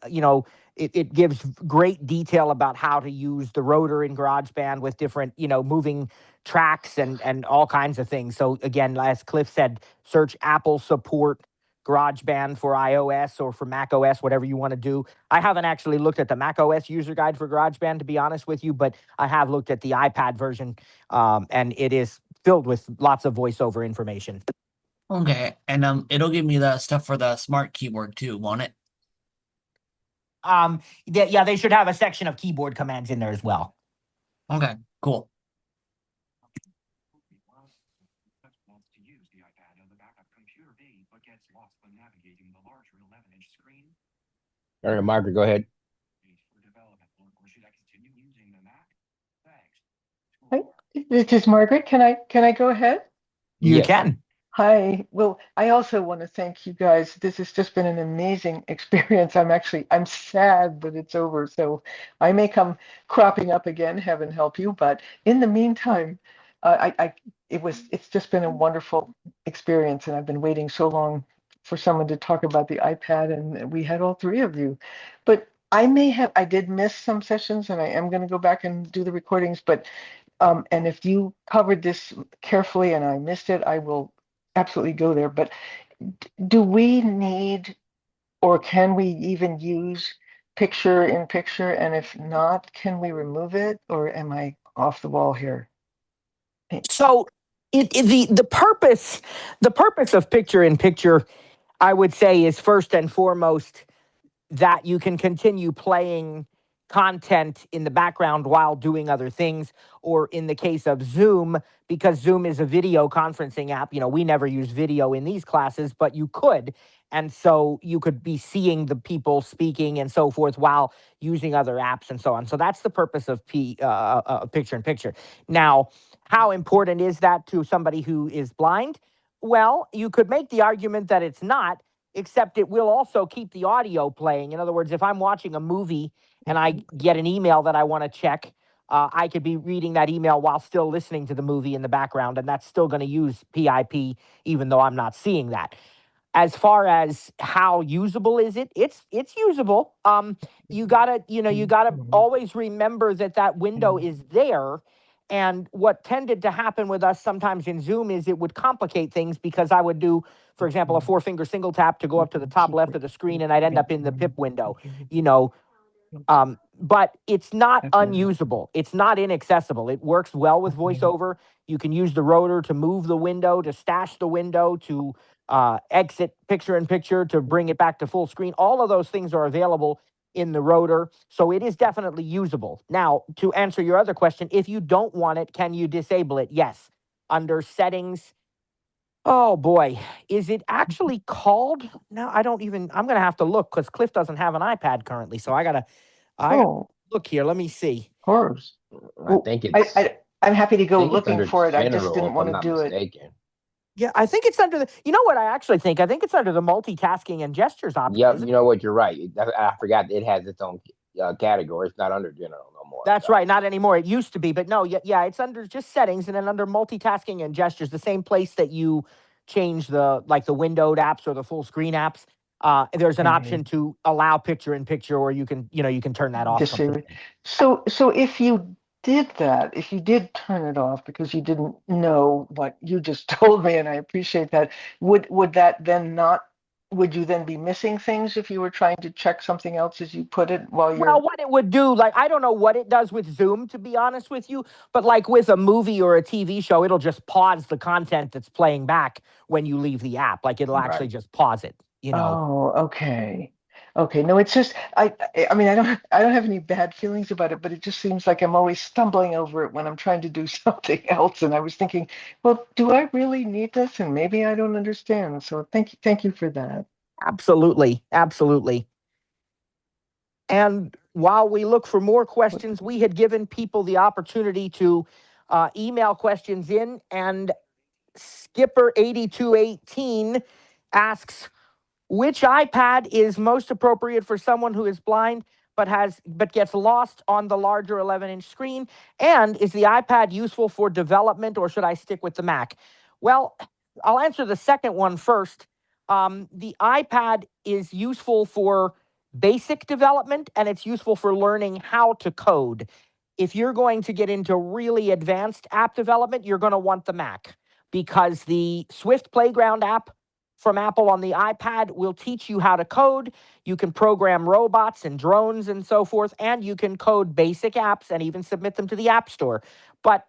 it gives great detail about how to use the rotor in GarageBand with different, moving tracks and all kinds of things. So again, as Cliff said, search Apple support GarageBand for iOS or for Mac OS, whatever you want to do. I haven't actually looked at the Mac OS user guide for GarageBand, to be honest with you, but I have looked at the iPad version, and it is filled with lots of voiceover information. Okay, and it'll give me the stuff for the smart keyboard too, won't it? They should have a section of keyboard commands in there as well. Okay, cool. All right, Margaret, go ahead. Hi, this is Margaret. Can I go ahead? You Yes. can. Hi. Well, I also want to thank you guys. This has just been an amazing experience. I'm sad that it's over, so I may come cropping up again, heaven help you. But in the meantime, it's just been a wonderful experience, and I've been waiting so long for someone to talk about the iPad, and we had all three of you. But I did miss some sessions, and I am going to go back and do the recordings, but and if you covered this carefully and I missed it, I will absolutely go there. But do we need, or can we even use picture in picture? And if not, can we remove it? Or am I off the wall here? So the purpose of picture in picture, I would say, is first and foremost that you can continue playing content in the background while doing other things. Or in the case of Zoom, because Zoom is a video conferencing app, we never use video in these classes, but you could. And so you could be seeing the people speaking and so forth while using other apps and so on. So that's the purpose of picture in picture. Now, how important is that to somebody who is blind? Well, you could make the argument that it's not, except it will also keep the audio playing. In other words, if I'm watching a movie and I get an email that I want to check, I could be reading that email while still listening to the movie in the background, and that's still going to use PIP, even though I'm not seeing that. As far as how usable is it, it's usable. You gotta always remember that window is there. And what tended to happen with us sometimes in Zoom is it would complicate things because I would do, for example, a 4-finger single tap to go up to the top left of the screen, and I'd end up in the pip window. But it's not unusable. It's not inaccessible. It works well with VoiceOver. You can use the rotor to move the window, to stash the window, to exit picture in picture, to bring it back to full screen. All of those things are available in the rotor. So it is definitely usable. Now, to answer your other question, if you don't want it, can you disable it? Yes. Under settings, Oh boy, is it actually called? No, I don't even. I'm gonna have to look because Cliff doesn't have an iPad currently, so I gotta Oh, look here. Let me see. of course. I Well, think it's I'm happy to I go think it's looking under for it. I just general, didn't if want I'm to not do it. mistaken. Yeah, I think it's under the. You know what? I actually think I think it's under the multitasking and gestures option, Yep, isn't you it? know what? You're right. I forgot it has its own category. It's not under general no more. That's Yep. right. Not anymore. It used to be, but no. Yeah, it's under just settings, and then under multitasking and gestures, the same place that you change the windowed apps or the full screen apps. There's an Okay. option to allow picture in picture, or you can turn that off Disable. completely. So if you did that, if you did turn it off because you didn't know what you just told me, and I appreciate that, would that then not, would you then be missing things if you were trying to check something else as you put it while Well, you're what it would do, like, I don't know what it does with Zoom, to be honest with you, but like with a movie or a TV show, it'll just pause the content that's playing back when you leave the app. Like, it'll actually Right. just pause it. Oh, okay. Okay. No, it's just I mean I don't have any bad feelings about it, but it just seems like I'm always stumbling over it when I'm trying to do something else. And I was thinking, well, do I really need this? And maybe I don't understand. So thank you for that. Absolutely. Absolutely. And while we look for more questions, we had given people the opportunity to email questions in, and Skipper8218 asks, which iPad is most appropriate for someone who is blind but gets lost on the larger 11-inch screen? And is the iPad useful for development, or should I stick with the Mac? Well, I'll answer the second one first. The iPad is useful for basic development, and it's useful for learning how to code. If you're going to get into really advanced app development, you're going to want the Mac, because the Swift Playground app from Apple on the iPad will teach you how to code. You can program robots and drones and so forth, and you can code basic apps and even submit them to the App Store. But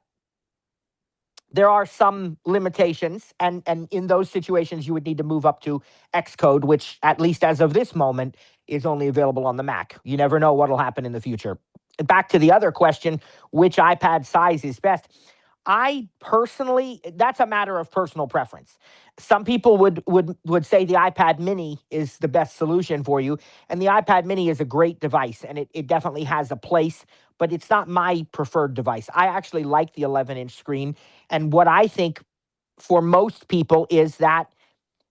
there are some limitations, and in those situations, you would need to move up to Xcode, which, at least as of this moment, is only available on the Mac. You never know what will happen in the future. Back to the other question, which iPad size is best? I personally, that's a matter of personal preference. Some people would say the iPad Mini is the best solution for you, and the iPad Mini is a great device, and it definitely has a place, but it's not my preferred device. I actually like the 11-inch screen, and what I think for most people is that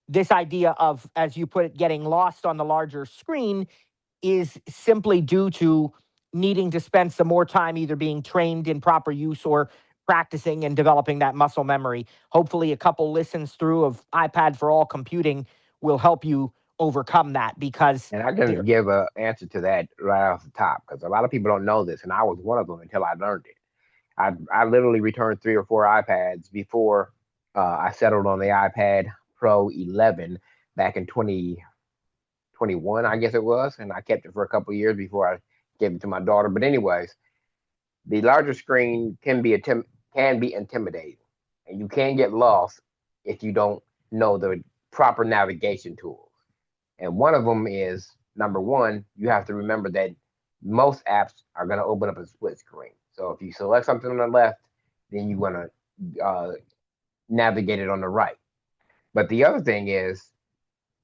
this idea of, as you put it, getting lost on the larger screen is simply due to needing to spend some more time either being trained in proper use or practicing and developing that muscle memory. Hopefully, a couple listens through of iPad for All computing will help you overcome that, because And I can there. give a answer to that right off the top because a lot of people don't know this, and I was one of them until I learned it. I literally returned 3 or 4 iPads before I settled on the iPad Pro 11 back in 2021, I guess it was, and I kept it for a couple of years before I gave it to my daughter. But anyways, the larger screen can be intimidating, and you can get lost if you don't know the proper navigation tools. And one of them is, number one, you have to remember that most apps are going to open up a split screen. So if you select something on the left, then you want to navigate it on the right. But the other thing is,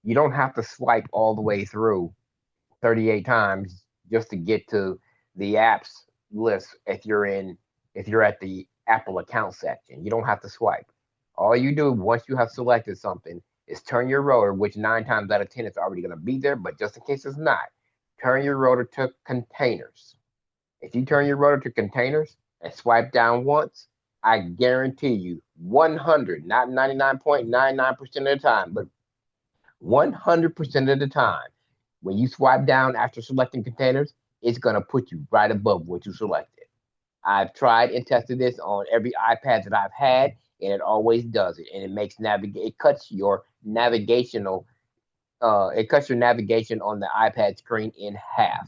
you don't have to swipe all the way through 38 times just to get to the apps list if you're at the Apple account section. You don't have to swipe. All you do once you have selected something is turn your rotor, which 9 times out of 10 it's already going to be there, but just in case it's not, turn your rotor to containers. If you turn your rotor to containers and swipe down once, I guarantee you 100, not 99.99% of the time, but 100% of the time, when you swipe down after selecting containers, it's going to put you right above what you selected. I've tried and tested this on every iPad that I've had, and it always does it. And it makes it cuts your navigation on the iPad screen in half.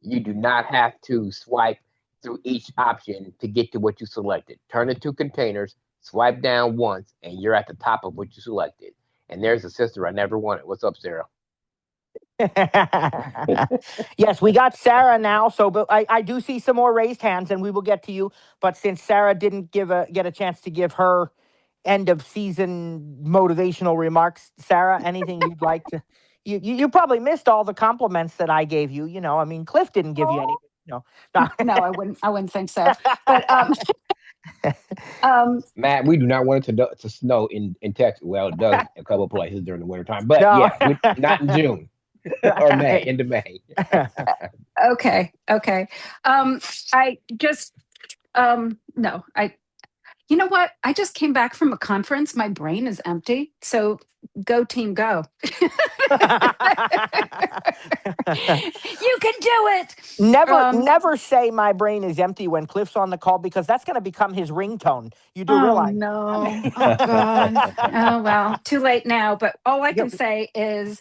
You do not have to swipe through each option to get to what you selected. Turn it to containers, swipe down once, and you're at the top of what you selected. And there's a sister I never wanted. What's up, Sarah? Yes, we got Sarah now. So, but I do see some more raised hands, and we will get to you. But since Sarah didn't get a chance to give her end of season motivational remarks, Sarah? Anything you'd like to? You probably missed all the compliments that I gave you. I mean, Cliff didn't give you any. No. No, I wouldn't think so. But Matt, we do not want it to snow in Texas. Well, it does a couple of places during the wintertime, but No. yeah, not in June or May, into May. okay. I just no, you know what? I just came back from a conference. My brain is empty. So go team go. You can do it. Never say my brain is empty when Cliff's on the call, because that's going to become his ringtone. You do Oh realize? no. Oh God. Oh well, too late now. But all I can say is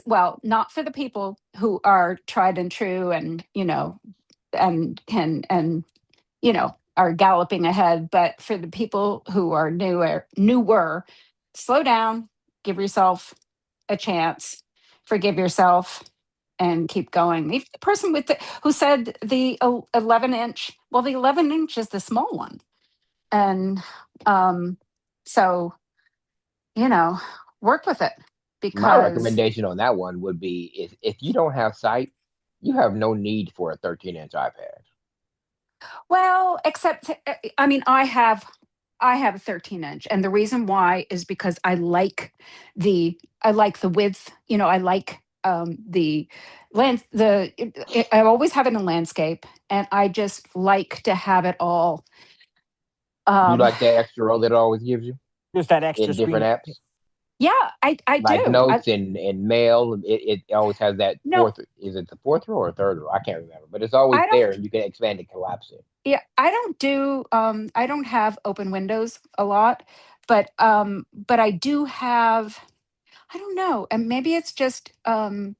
well, not for the people who are tried and true and and can are galloping ahead, but for the people who are newer, slow down, give yourself a chance, forgive yourself, and keep going. Even the person who said the 11-inch, well, the 11-inch is the small one, and so work with it My because recommendation on that one would be if you don't have sight, you have no need for a 13-inch iPad. well, except I mean, I have a 13-inch, and the reason why is because I like the width. I like the I always have it in landscape, and I just like to have it all. You Um, like that extra row that it always gives you Just that extra in different screen. apps, yeah, I like do. notes and mail. It always has that No, fourth. Is it the fourth row or third row? I can't remember, but it's always I there, don't. and you can expand and collapse it. Yeah, I don't do. I don't have open windows a lot, but I do have. I don't know, and maybe it's just from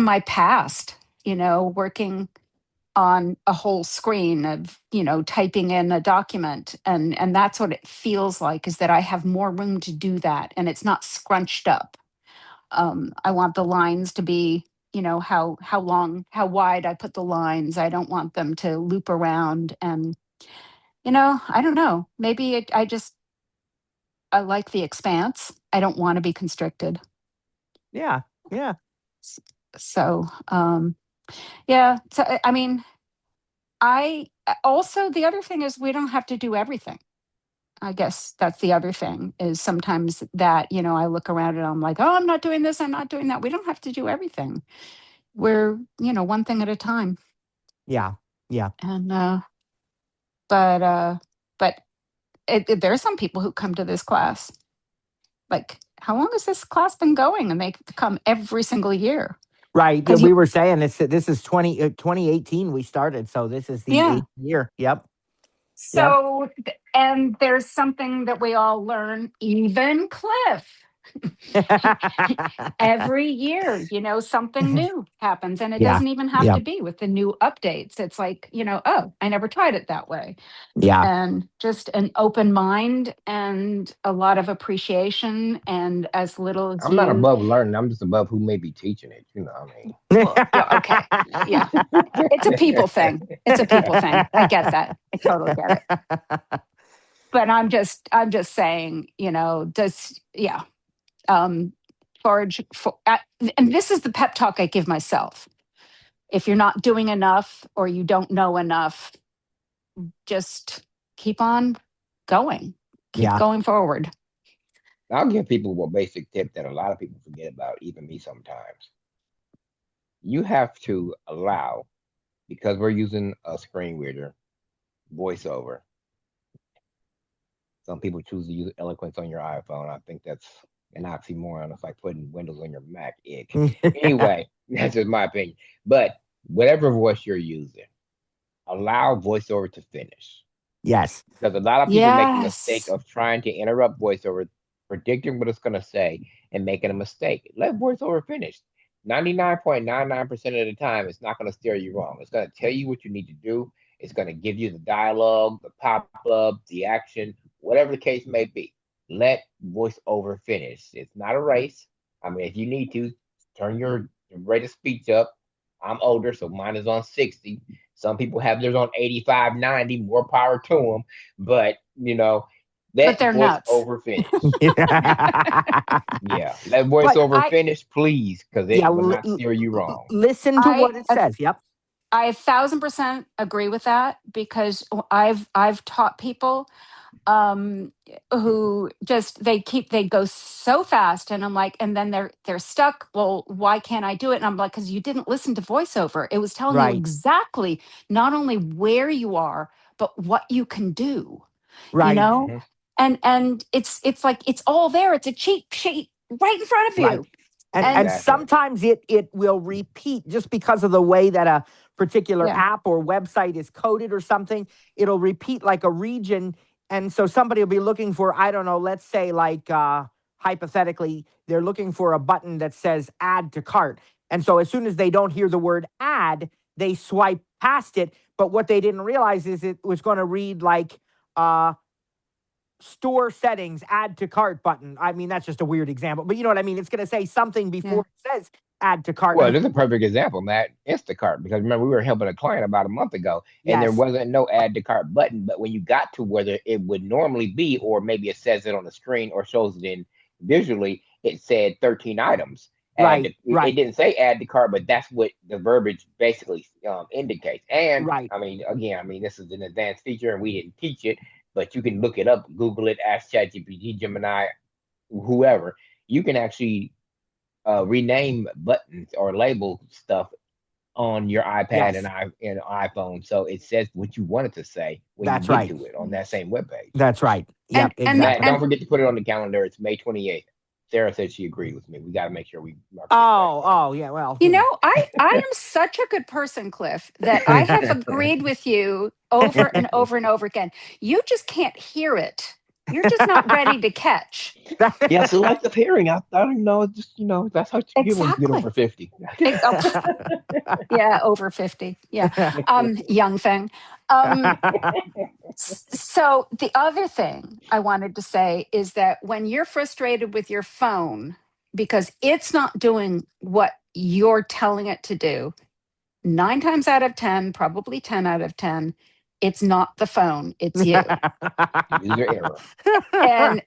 my past, working on a whole screen of, typing in a document. And that's what it feels like, is that I have more room to do that and it's not scrunched up. I want the lines to be, how long, how wide I put the lines. I don't want them to loop around. And, I don't know. Maybe I like the expanse. I don't want to be constricted. Yeah. So, yeah. So, I mean, I also, the other thing is we don't have to do everything. I guess that's the other thing, is sometimes that, I look around and I'm like, oh, I'm not doing this, I'm not doing that. We don't have to do everything. We're, one thing at a time. Yeah. And but there are some people who come to this class. Like, how long has this class been going? And they come every single year. Right. Yeah, Because we were saying this is 2018 we started, so this is the yeah. eighth year. Yep. So, and there's something that we all learn, even Cliff. Every year, something new happens. And it Yeah. doesn't even have Yeah. to be with the new updates. It's like, oh, I never tried it that way. Yeah. And just an open mind and a lot of appreciation. And as little as I'm not you, above learning. I'm just above who may be teaching it. You know what I mean? well, yeah, okay. Yeah. It's a people thing. It's a people thing. I get that. I totally get it. But I'm just saying, yeah. Charge for, and this is the pep talk I give myself. If you're not doing enough or you don't know enough, just keep on going. Keep Yeah. going forward. I'll give people a basic tip that a lot of people forget about, even me sometimes. You have to allow, because we're using a screen reader, voiceover. Some people choose to use eloquence on your iPhone. I think that's an oxymoron. It's like putting Windows on your Mac. Ick. Anyway, that's just my opinion. But whatever voice you're using, allow voiceover to finish. Yes. Because a lot of people make the mistake Yes. of trying to interrupt voiceover, predicting what it's going to say, and making a mistake. Let voiceover finish. 99.99% of the time, it's not going to steer you wrong. It's going to tell you what you need to do. It's going to give you the dialogue, the pop up, the action, whatever the case may be. Let voiceover finish. It's not a race. I mean, if you need to, turn your rate of speech up. I'm older, so mine is on 60. Some people have theirs on 85, 90, more power to them. But But let they're nuts. voiceover finish. Yeah, let But voiceover finish, please, because yeah, it will not steer you wrong. listen to I what it says. Yep. I 1,000% agree with that because I've taught people who just they go so fast, and I'm like, and then they're stuck. Well, why can't I do it? And I'm like, because you didn't listen to voiceover. It was telling you Right. exactly not only where you are, but what you can do. You Right. know, and it's like it's all there. It's a cheat sheet right in front of Right. you. And And Exactly. sometimes it will repeat just because of the way that a particular yeah, app or website is coded or something. It'll repeat like a region, and so somebody will be looking for, I don't know, let's say like hypothetically they're looking for a button that says add to cart, and so as soon as they don't hear the word add, they swipe past it. But what they didn't realize is it was going to read like uh store settings, add to cart button. I mean, that's just a weird example, but you know what I mean? It's going to say something yeah, before it says add to cart. Well, And this is a perfect example, Matt. Instacart, because remember we were helping a client about a month ago, and there yes, wasn't no add to cart button. But when you got to where it would normally be, or maybe it says it on the screen or shows it in visually, it said 13 items. right, It right, didn't say add to cart, but that's what the verbiage basically indicates. And right. I mean, again, I mean, this is an advanced feature, and we didn't teach it, but you can look it up, Google it, ask ChatGPT, Gemini, whoever. You can actually rename buttons or label stuff on your iPad Yes, and iPhone, so it says what you want it to say when you that's get right. to it on that same webpage. That's right. and Yep, Matt, exactly. don't forget to put it on the calendar. It's May 28th. Sarah said she agreed with me. We got to make sure we mark it the same Oh, way. oh, yeah. Well, you know, I am such a good person, Cliff, that I have agreed with you over and over and over again. You just can't hear it. You're just not ready to catch. Yeah, selective hearing. I don't know. Just that's how you get when you get Exactly. over 50. Oh, yeah, over 50. Yeah. Young thing. Um, so the other thing I wanted to say is that when you're frustrated with your phone because it's not doing what you're telling it to do, 9 times out of 10, probably 10 out of 10, it's not the phone, it's you. User error. And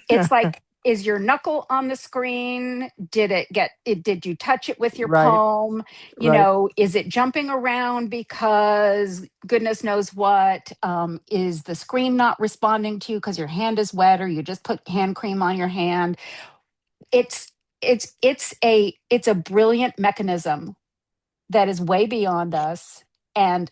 it's like, is your knuckle on the screen? Did you touch it with your Right, palm? right. Is it jumping around because goodness knows what? Is the screen not responding to you because your hand is wet or you just put hand cream on your hand? It's a brilliant mechanism that is way beyond us. And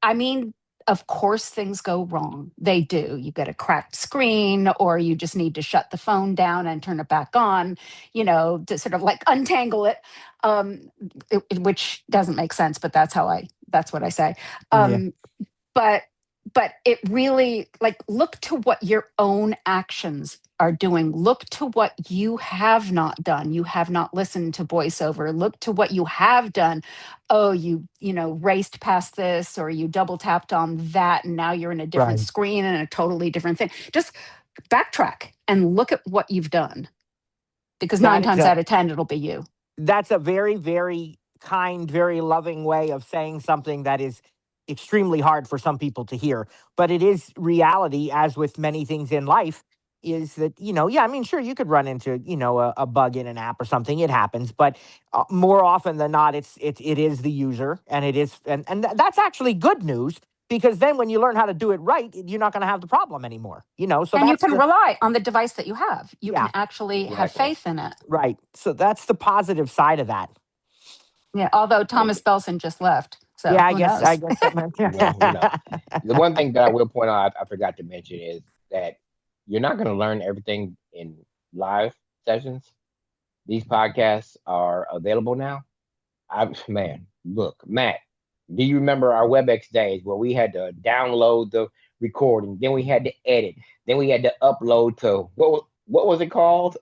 I mean, of course, things go wrong. They do. You get a cracked screen, or you just need to shut the phone down and turn it back on, to sort of like untangle it, which doesn't make sense, but that's what I say. Yeah, Um, but but it really, like, look to what your own actions are doing. Look to what you have not done. You have not listened to voiceover. Look to what you have done. Oh, you raced past this, or you double tapped on that, and now you're in a different right. screen and a totally different thing. Just backtrack and look at what you've done, because nine That is times out of 10 it'll be you. that's a very, very kind, very loving way of saying something that is extremely hard for some people to hear. But it is reality, as with many things in life, is that, yeah, I mean, sure, you could run into, a bug in an app or something. It happens. But more often than not, it is the user. And it is, that's actually good news. Because then when you learn how to do it right, you're not going to have the problem anymore. So And you that's can rely on the device that you have. You yeah, can actually have Exactly. faith in it. right. So that's the positive side of that. Yeah, although Yeah, Thomas Belson just left, so Yeah, I who guess I knows? guess that meant well, the one thing that I will point out, I forgot to mention, is that you're not going to learn everything in live sessions. These podcasts are available now. Man, look, Matt, do you remember our WebEx days where we had to download the recording, then we had to edit, then we had to upload to what was it called?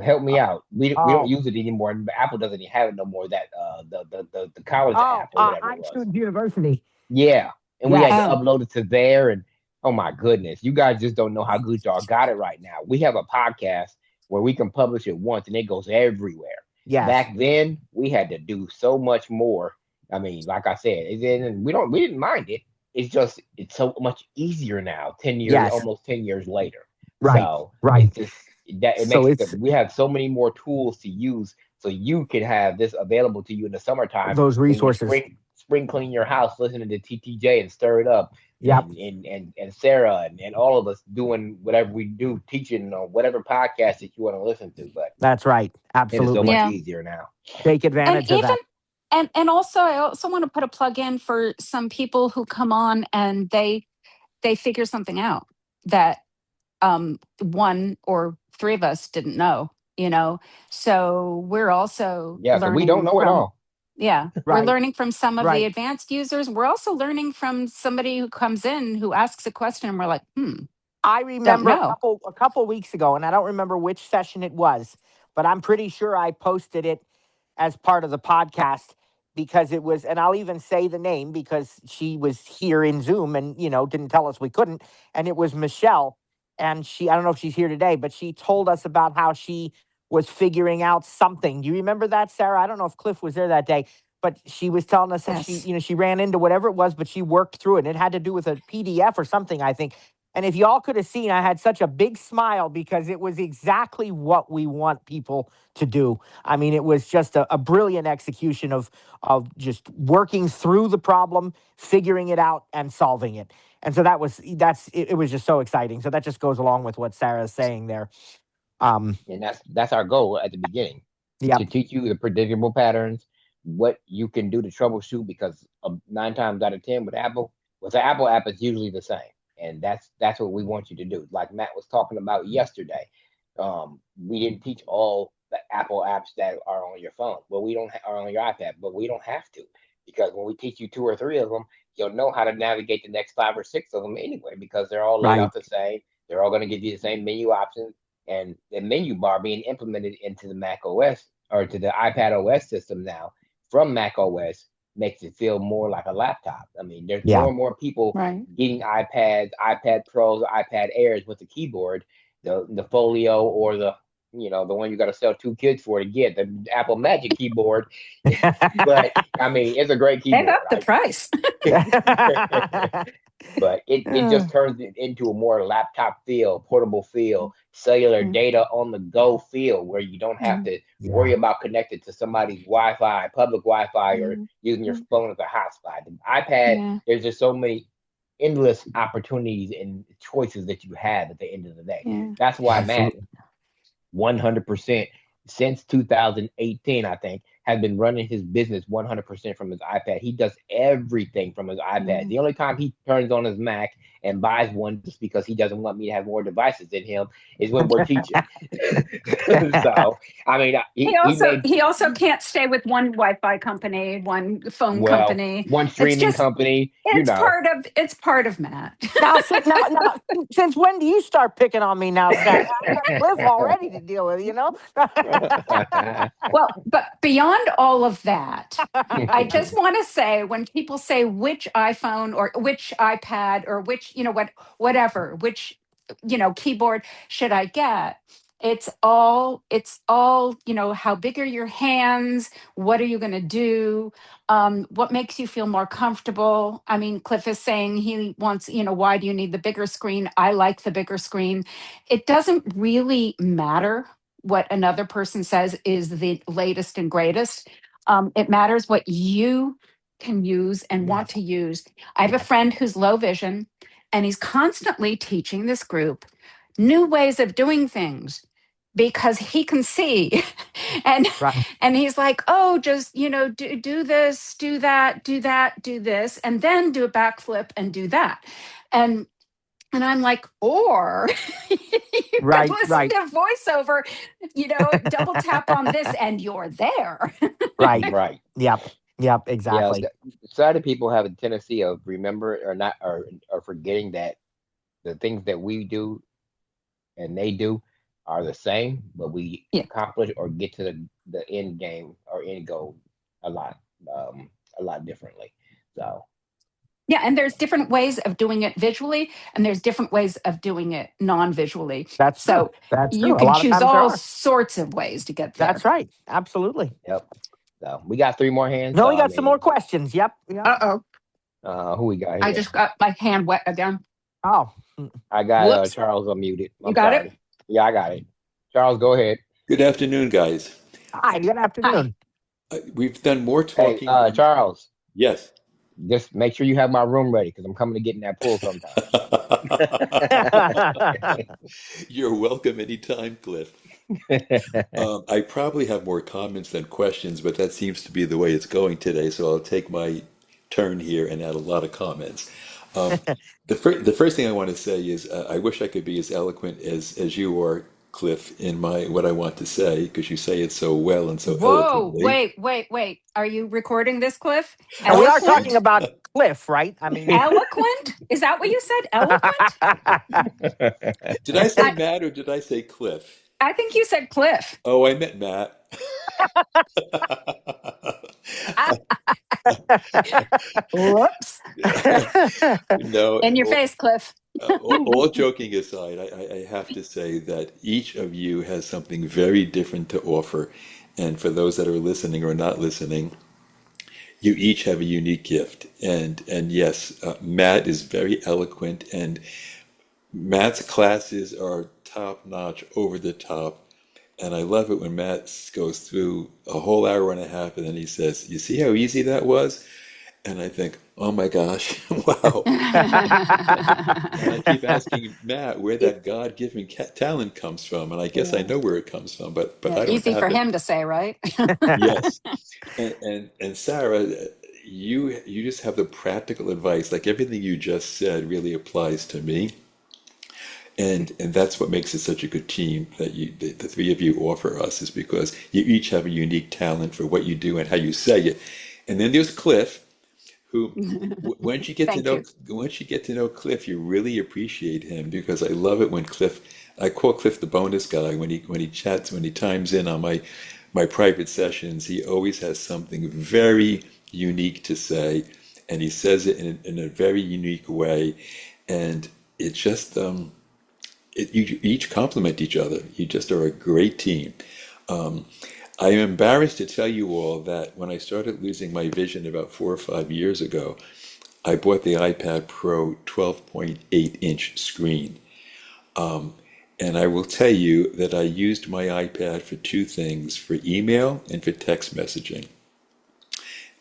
Help me out. We don't oh, use it anymore. Apple doesn't even have it no more. That the college app or whatever it was. iTunes University. Yeah, and we had Yes, to Oh, upload it to there, and oh my goodness, you guys just don't know how good y'all got it right now. We have a podcast where we can publish it once, and it goes everywhere. yes, Back then, we had to do so much more. I mean, like I said, and we didn't mind it. it's so much easier now, 10 years, Yes. almost 10 years later. Right. So Right. it's just that it So makes it's we have so many more tools to use, so you can have this available to you in the summertime those when you resources. spring clean your house, listening to TTJ and Stir It Up, Yep. and Sarah and all of us doing whatever we do, teaching or whatever podcast that you want to listen to. But That's right. it is so Absolutely. much Yeah. easier now. Take And advantage of even that. and also I also want to put a plug in for some people who come on and they figure something out that one or three of us didn't know, you know. So we're also Yeah, so we don't learning know it from, all. yeah, we're Right. learning from some of the Right. advanced users. We're also learning from somebody who comes in who asks a question and we're like, I don't remember know. a couple weeks ago, and I don't remember which session it was, but I'm pretty sure I posted it as part of the podcast because it was, and I'll even say the name because she was here in Zoom and didn't tell us we couldn't, and it was Michelle, and I don't know if she's here today, but she told us about how she was figuring out something. Do you remember that, Sarah? I don't know if Cliff was there that day, but she was telling us that Yes. she ran into whatever it was, but she worked through it. And it had to do with a PDF or something, I think. And if y'all could have seen, I had such a big smile because it was exactly what we want people to do. I mean, it was just a brilliant execution of just working through the problem, figuring it out, and solving it. And so it was just so exciting. So that just goes along with what Sarah's saying there. And that's our goal at the beginning, Yep. to teach you the predictable patterns, what you can do to troubleshoot. Because 9 times out of 10 with the Apple app, it's usually the same, and that's what we want you to do. Like Matt was talking about yesterday, we didn't teach all the Apple apps that are on your phone. Well, we don't are on your iPad, but we don't have to, because when we teach you 2 or 3 of them, you'll know how to navigate the next 5 or 6 of them anyway, because they're all laid Right. out the same. They're all going to give you the same menu options, and the menu bar being implemented into the Mac OS or to the iPad OS system now from Mac OS makes it feel more like a laptop. I mean, there's Yeah. more and more people Right. getting iPads, iPad Pros, iPad Airs with the keyboard, the Folio, or the one you got to sell 2 kids for to get the Apple Magic Keyboard. But I mean, it's a great They've keyboard. upped the price. But it just turns it into a more laptop feel, portable feel, cellular Mm. data on the go feel, where you don't have to worry about connected to somebody's Wi-Fi, public Wi-Fi, or using your phone as a hotspot. The iPad, Yeah. there's just so many endless opportunities and choices that you have at the end of the day. Yeah. That's why Matt, Absolutely. 100% since 2018, I think, has been running his business 100% from his iPad. He does everything from his iPad. Yeah. The only time he turns on his Mac and buys one just because he doesn't want me to have more devices than him is when we're teaching. So, I mean, He also can't stay with one Wi-Fi company, one phone well, company. one streaming company, It's part of Matt. Now, since when do you start picking on me now, Sarah? I got Cliff already to deal with, Well, but beyond all of that, I just want to say, when people say which iPhone or which iPad or which, whatever, which, keyboard should I get? It's all, how big are your hands? What are you going to do? What makes you feel more comfortable? I mean, Cliff is saying he wants, why do you need the bigger screen? I like the bigger screen. It doesn't really matter what another person says is the latest and greatest. It matters what you can use and want to use. I have a friend who's low vision, and he's constantly teaching this group new ways of doing things because he can see. and Right. and he's like, oh, just do this, do that, do that, do this, and then do a backflip and do that. And I'm like, or you could listen Right. to voiceover, double tap on this and you're there. Right. Right. Yep. Yeah, Exactly. Sighted people have a tendency of remember or not or forgetting that the things that we do and they do are the same, but we Yeah. accomplish or get to the end game or end goal a lot differently. So Yeah, and there's different ways of doing it visually, and there's different ways of doing it non-visually. That's true. So That's you true. A can lot of choose times there all are. sorts of ways to get there. That's right. Absolutely. yep. So we got 3 more hands. No, So we I got some more mean, questions. Yep. Uh-oh. Who we got I here? just got my hand wet again. Oh, I got Whoops. Charles unmuted. You I'm got it? sorry. Yeah, I got it. Charles, go ahead. Good afternoon, guys. hi. Good Hi. afternoon. We've done more Hey, talking than Charles, yes. just make sure you have my room ready because I'm coming to get in that pool sometime. You're welcome anytime, Cliff. I probably have more comments than questions, but that seems to be the way it's going today. So I'll take my turn here and add a lot of comments. Um, the first thing I want to say is I wish I could be as eloquent as you are, Cliff, in my what I want to say because you say it so well and so Whoa. eloquently. Wait. Are you recording this, Cliff? And we are talking Eloquent? about Cliff, right? I mean, Eloquent? Is that what you said? Eloquent? Did I say I, Matt or did I say Cliff? I think you said Cliff. Oh, I meant Matt. Whoops. No, In your face, Cliff. all joking aside, I have to say that each of you has something very different to offer. And for those that are listening or not listening, you each have a unique gift. And yes, Matt is very eloquent, and Matt's classes are top notch, over the top. And I love it when Matt goes through a whole hour and a half and then he says, "You see how easy that was?" And I think, oh my gosh, wow. And I keep asking Matt where that God-given talent comes from, and I guess I Yeah. know where it comes from, but Yeah, I don't easy for have it. him to say, right? Yes, and Sarah, you just have the practical advice. Like everything you just said really applies to me, and that's what makes it such a good team that the three of you offer us is because you each have a unique talent for what you do and how you say it. And then there's Cliff, who once you get to Thank know you. Cliff, you really appreciate him because I love it when Cliff, I call Cliff the bonus guy when he chats, when he chimes in on my private sessions. He always has something very unique to say, and he says it in a very unique way, and it just you each complement each other. You just are a great team. Um, I am embarrassed to tell you all that when I started losing my vision about 4 or 5 years ago, I bought the iPad Pro 12.8-inch screen. And I will tell you that I used my iPad for two things, for email and for text messaging.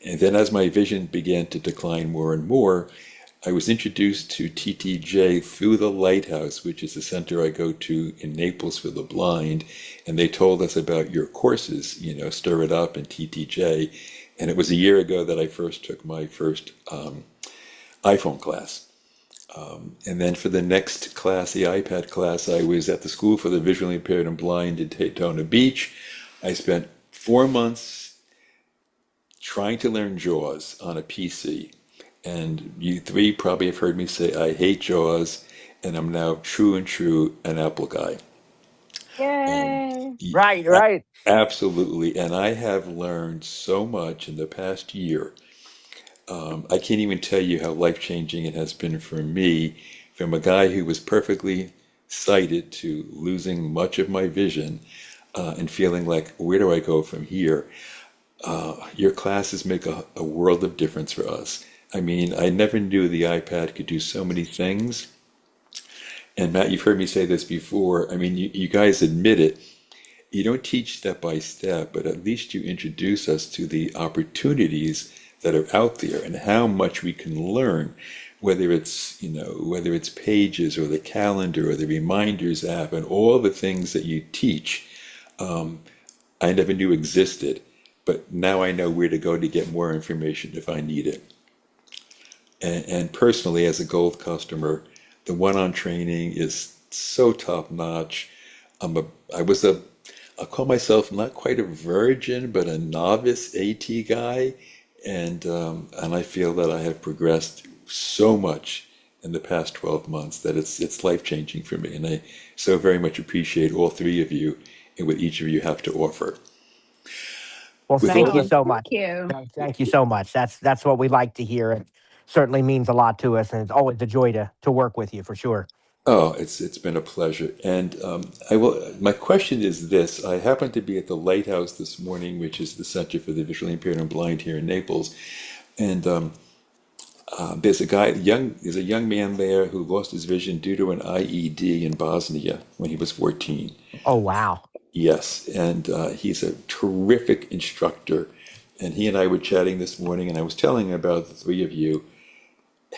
And then as my vision began to decline more and more, I was introduced to TTJ through the Lighthouse, which is the center I go to in Naples for the blind. And they told us about your courses, Stir It Up and TTJ. And it was a year ago that I first took my first iPhone class. And then for the next class, the iPad class, I was at the School for the Visually Impaired and Blind in Daytona Beach. I spent 4 months trying to learn JAWS on a PC. And you three probably have heard me say I hate JAWS, and I'm now true and true an Apple guy. And Yay. right. absolutely. And I have learned so much in the past year. I can't even tell you how life-changing it has been for me, from a guy who was perfectly sighted to losing much of my vision and feeling like, where do I go from here? Your classes make a world of difference for us. I mean, I never knew the iPad could do so many things. And Matt, you've heard me say this before. I mean, you guys admit it. You don't teach step by step, but at least you introduce us to the opportunities that are out there and how much we can learn, whether it's pages or the calendar or the reminders app and all the things that you teach. I never knew existed, but now I know where to go to get more information if I need it. And personally, as a gold customer, the one-on training is so top notch. I was I'll call myself not quite a virgin, but a novice AT guy, and I feel that I have progressed so much in the past 12 months that it's life-changing for me, and I so very much appreciate all three of you and what each of you have to offer. Well, With thank all you Oh, the so thank much. you. Thank you so much. That's what we like to hear. It certainly means a lot to us, and it's always a joy to work with you for sure. Oh, it's been a pleasure. And I will. My question is this: I happened to be at the Lighthouse this morning, which is the Center for the Visually Impaired and Blind here in Naples, and There's a young man there who lost his vision due to an IED in Bosnia when he was 14. Oh, wow. Yes, and he's a terrific instructor. And he and I were chatting this morning, and I was telling him about the three of you,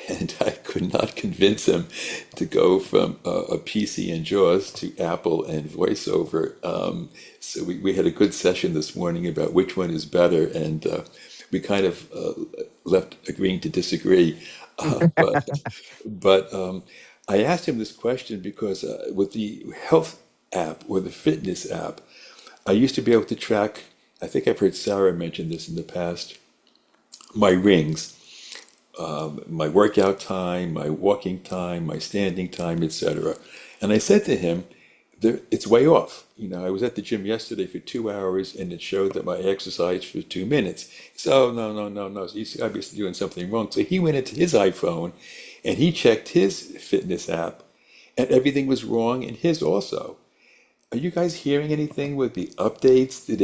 and I could not convince him to go from a PC and JAWS to Apple and VoiceOver. So we had a good session this morning about which one is better, and we kind of left agreeing to disagree. But I asked him this question because with the health app or the fitness app, I used to be able to track, I think I've heard Sarah mention this in the past, my rings, my workout time, my walking time, my standing time, etc. And I said to him, it's way off. I was at the gym yesterday for 2 hours and it showed that my exercise for 2 minutes. So no, no, no, no. He's obviously doing something wrong. So he went into his iPhone and he checked his fitness app and everything was wrong in his also. Are you guys hearing anything with the updates? Did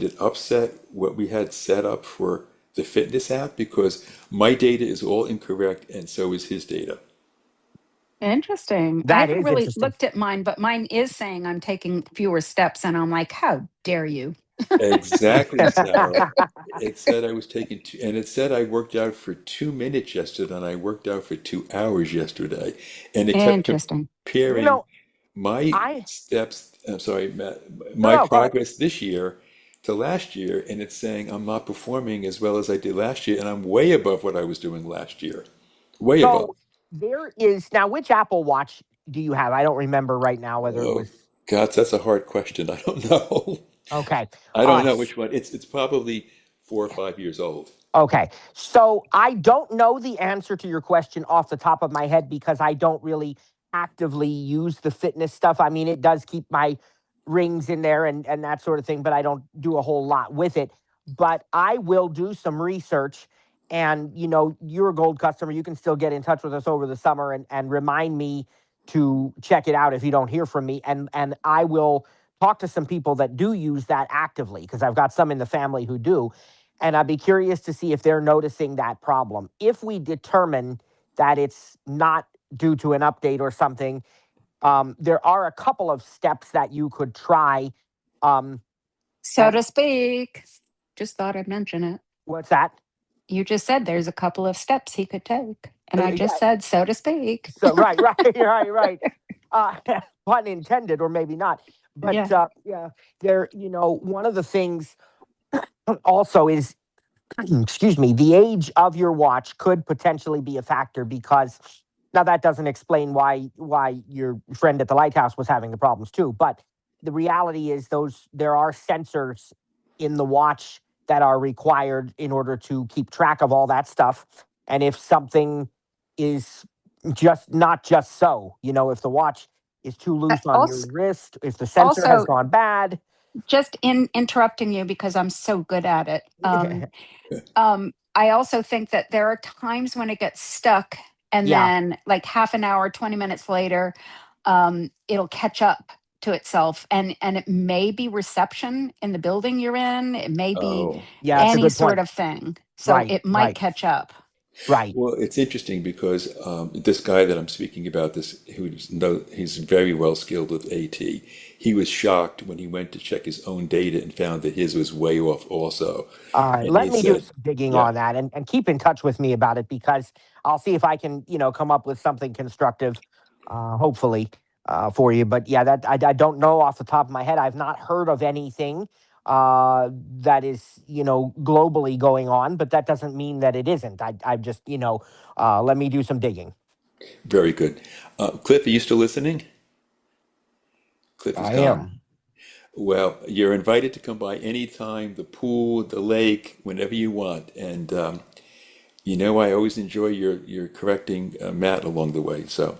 it upset what we had set up for the fitness app? Because my data is all incorrect and so is his data. Interesting. I That haven't is really interesting. looked at mine, but mine is saying I'm taking fewer steps, and I'm like, how dare you? Exactly, Sarah. It said I was taking two, and it said I worked out for 2 minutes yesterday, and I worked out for 2 hours yesterday, and it kept Interesting. You comparing know, my I steps. I'm sorry, Matt, no, my no, go ahead. progress this year to last year, and it's saying I'm not performing as well as I did last year, and I'm way above what I was doing last year. Way above. So there is now, which Apple Watch do you have? I don't remember right now whether it Oh, was God, that's a hard question. I don't know. okay. I don't know which one. It's probably 4 or 5 years old. Okay. So I don't know the answer to your question off the top of my head because I don't really actively use the fitness stuff. I mean, it does keep my rings in there and that sort of thing, but I don't do a whole lot with it. But I will do some research. And, you're a gold customer. You can still get in touch with us over the summer and remind me to check it out if you don't hear from me. And I will talk to some people that do use that actively because I've got some in the family who do, and I'd be curious to see if they're noticing that problem. If we determine that it's not due to an update or something, there are a couple of steps that you could try. Um, So and to speak. Just thought I'd mention it. what's that? You just said there's a couple of steps he could take. And I Yeah. just said, so to speak. So right, right, right, right. Uh, pun intended, or maybe not. But Yeah. yeah, there. One of the things also is excuse me, the age of your watch could potentially be a factor because now that doesn't explain why your friend at the lighthouse was having the problems too. But the reality is there are sensors in the watch that are required in order to keep track of all that stuff. And if something is just not just so, if the watch is too loose on your Also, wrist, if the sensor has also, gone bad. just in interrupting you because I'm so good at it. I also think that there are times when it gets stuck, and Yeah. then like half an hour, 20 minutes later, it'll catch up to itself, and it may be reception in the building you're in. It may be Oh. Yeah, that's a any good sort point. of thing. So Right, it might right, catch up. right. Well, it's interesting because this guy that I'm speaking about, he's very well skilled with AT. He was shocked when he went to check his own data and found that his was way off also. All right, And let he me do said, some digging yeah, on that and keep in touch with me about it because I'll see if I can, come up with something constructive, hopefully, for you. But yeah, that I don't know off the top of my head. I've not heard of anything that is, globally going on, but that doesn't mean that it isn't. I just, let me do some digging. very good. Cliff, are you still listening? Cliff is I gone. am. Well, you're invited to come by anytime, the pool, the lake, whenever you want. And I always enjoy your correcting Matt along the way. So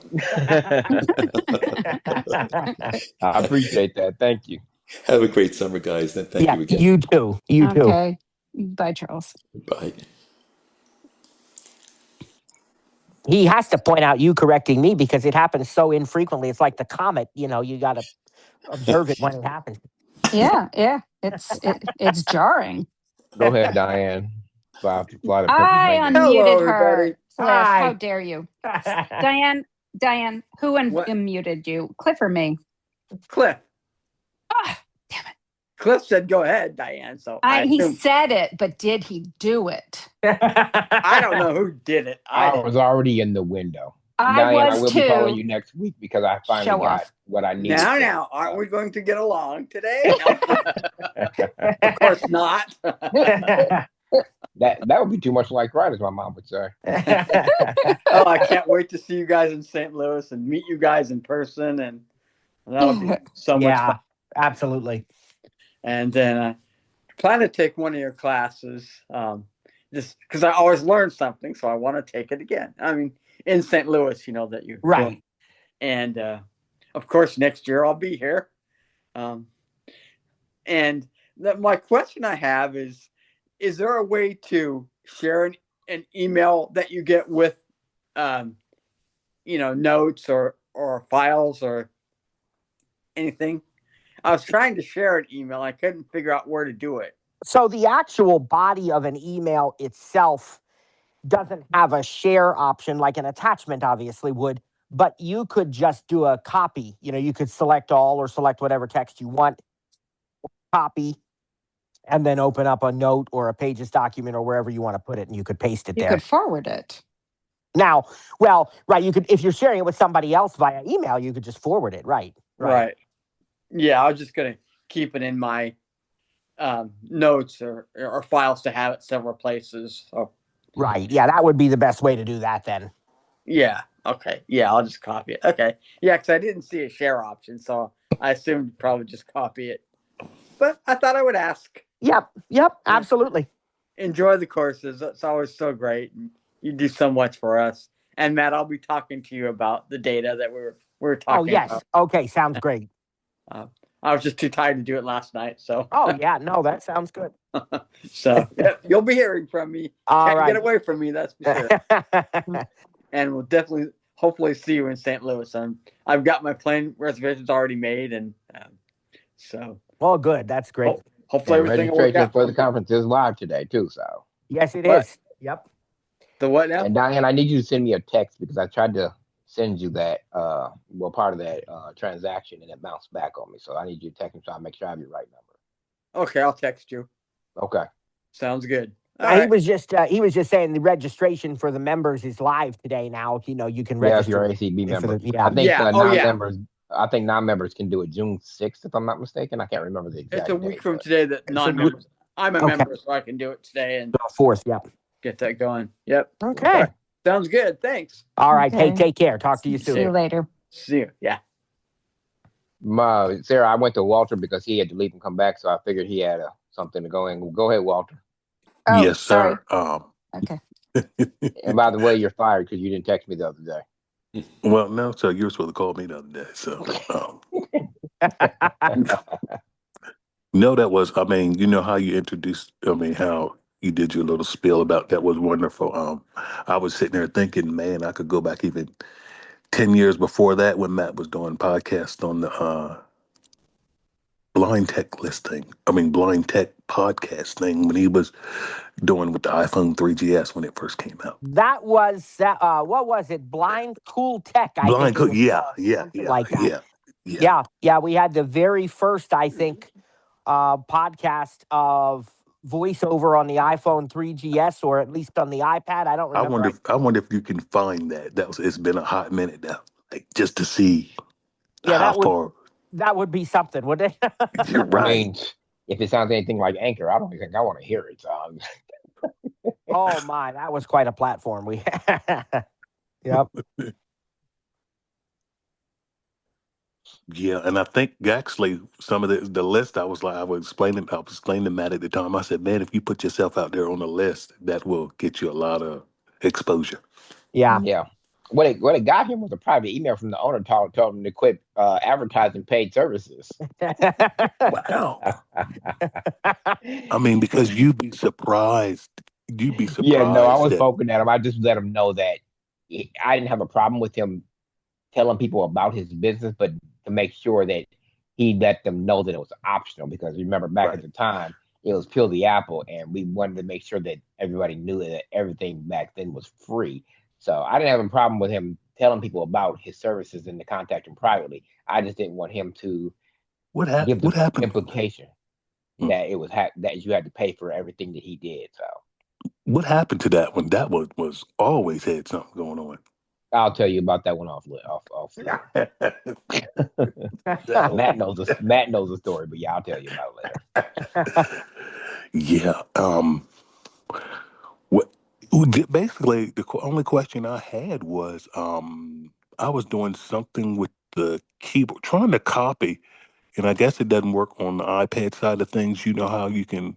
I appreciate that. Thank you. have a great summer, guys. And thank Yeah, you again. you too. You too. Okay. Bye, Charles. Bye. He has to point out you correcting me because it happens so infrequently. It's like the comet, you got to observe it when it happens. Yeah, yeah. It's jarring. Go ahead, Diane. Fly the I Pennsylvania. unmuted Hello, her. everybody. Cliff, how Hi. dare you? Diane, who What? unmuted you? Cliff or me? Cliff. Ah, damn it. Cliff said, "Go ahead, Diane." So I He assume said it, but did he do it? I don't know who did it. I I didn't. was already in the window. I Diane, I was will be calling too. you next week because I finally Show got off. what I needed. Now, aren't we going to get along today? Of course not. That would be too much like right, as my mom would say. Oh, I can't wait to see you guys in St. Louis and meet you guys in person, and that'll be so much fun. Absolutely. And then I plan to take one of your classes, just because I always learn something, so I want to take it again. I mean, in St. Louis, that you're Right. doing. And of course, next year I'll be here. And my question I have is there a way to share an email that you get with, notes or files or anything? I was trying to share an email. I couldn't figure out where to do it. So the actual body of an email itself doesn't have a share option like an attachment obviously would, but you could just do a copy. You could select all or select whatever text you want, copy, and then open up a note or a Pages document or wherever you want to put it, and you could paste it You there. could forward it. Now, well, right, you could, if you're sharing it with somebody else via email, you could just forward it, right? Right. Yeah, I was just going to keep it in my notes or files to have it several places. So. Right. Yeah, that would be the best way to do that then. Yeah. Okay. Yeah, I'll just copy it. Okay. Yeah, because I didn't see a share option, so I assumed probably just copy it. But I thought I would ask. Yep. Absolutely. Enjoy the courses. It's always so great. And you do so much for us. And Matt, I'll be talking to you about the data that we were talking Oh, yes. about. Okay, sounds great. I was just too tired to do it last night. So. Oh, yeah. No, that sounds good. So you'll be hearing from me. All Can't right. get away from me, that's for sure. And we'll definitely, hopefully, see you in St. Louis. I've got my plane reservations already made, and so. Well, good. That's great. Hopefully, everything will work Registration out. for the conference is live today too. So. Yes, it What? is. Yep. The what now? And Diane, I need you to send me a text because I tried to send you that, part of that transaction, and it bounced back on me. So I need you to text me so I make sure I have your right number. Okay, I'll text you. Okay. Sounds good. He was just saying the registration for the members is live today. Now you can register. Yeah, if you're an ACB member. I think non-members. I think non-members can do it June 6th, if I'm not mistaken. I can't remember the exact. It's a week from today that non-members. I'm a member, so I can do it today and 4th. Yep. Get that going. Yep. Okay. Sounds good. Thanks. All right. Okay. Hey, take care. Talk to you soon. See you later. See you. Yeah. Sarah, I went to Walter because he had to leave and come back, so I figured he had something to go in. Go ahead, Walter. Oh, Yes, sir. Okay. And by the way, you're fired because you didn't text me the other day. Well, no, so you were supposed to call me the other day. So, no, that was, you know how you introduced, how you did your little spiel about that was wonderful. I was sitting there thinking, man, I could go back even 10 years before that when Matt was doing podcasts on the blind tech podcast thing when he was doing with the iPhone 3GS when it first came out. That was what was it? Blind Cool Tech. Blind Cool, yeah. Like that. Yeah. We had the very first, I think, podcast of voiceover on the iPhone 3GS, or at least on the iPad. I don't remember. I wonder if you can find that. It's been a hot minute now, like just to see how far. That would be something, wouldn't it? You're right. I mean, if it sounds anything like Anchor, I don't think I want to hear it. So. Oh my, that was quite a platform we had. Yep. Yeah, and I think actually some of the list I was explaining to Matt at the time. I said, man, if you put yourself out there on the list, that will get you a lot of exposure. Yeah. Yeah. What it got him was a private email from the owner told him to quit advertising paid services. Wow. I mean, because you'd be surprised. Yeah, no, I was poking at him. I just let him know that I didn't have a problem with him telling people about his business, but to make sure that he let them know that it was optional. Because remember, back at the time, it was Peel the Apple, and we wanted to make sure that everybody knew that everything back then was free. So I didn't have a problem with him telling people about his services and to contact him privately. I just didn't want him to give What the happened? implication Hmm. that it was that you had to pay for everything that he did. So What happened to that one? That was always had something going on. I'll tell you about that one off the air. That Matt knows the story, but yeah, I'll tell you about it later. yeah. What basically only question I had was I was doing something with the keyboard, trying to copy, and I guess it doesn't work on the iPad side of things. You know how you can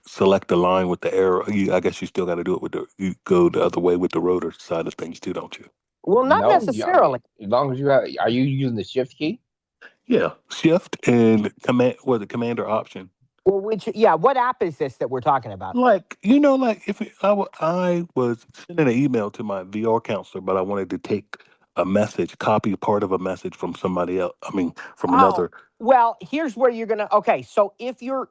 select the line with the arrow. I guess you still got to do it with you go the other way with the rotor side of things too, don't you? Well, not No, I mean, necessarily. as long as you have, are you using the shift key? Yeah, shift and command, or the command or option. Well, what app is this that we're talking about? Like like if I was sending an email to my VR counselor, but I wanted to take a message, copy part of a message from somebody else. I mean, from Oh, another. well, here's where you're going to, okay. So the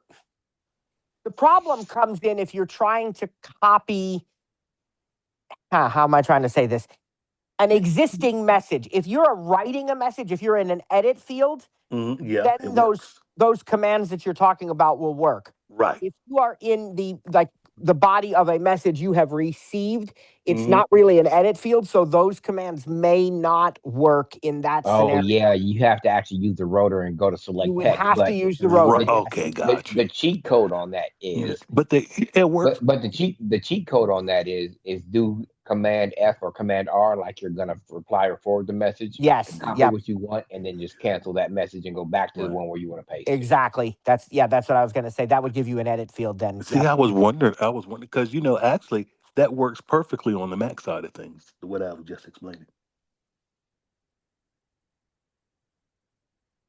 problem comes in if you're trying to copy, how am I trying to say this? An existing message. If you're writing a message, if you're in an edit field, Yeah, it then works. those commands that you're talking about will work. Right. If you are in the body of a message you have received, it's Hmm. not really an edit field, so those commands may not work in that Oh scenario. yeah, you have to actually use the rotor and go to You select would text. have to But use the Right. rotor. Okay, got the you. cheat code on that Yeah, is but it works. but the cheat code on that is do Command F or Command R like you're gonna reply or forward the message and Yes. copy Yep. what you want and then just cancel that message and go back to the Right. one where you want to paste it. Exactly. That's what I was going to say. That would give you an edit field then. See, Yep. I was wondering because actually that works perfectly on the Mac side of things. What I was just explaining.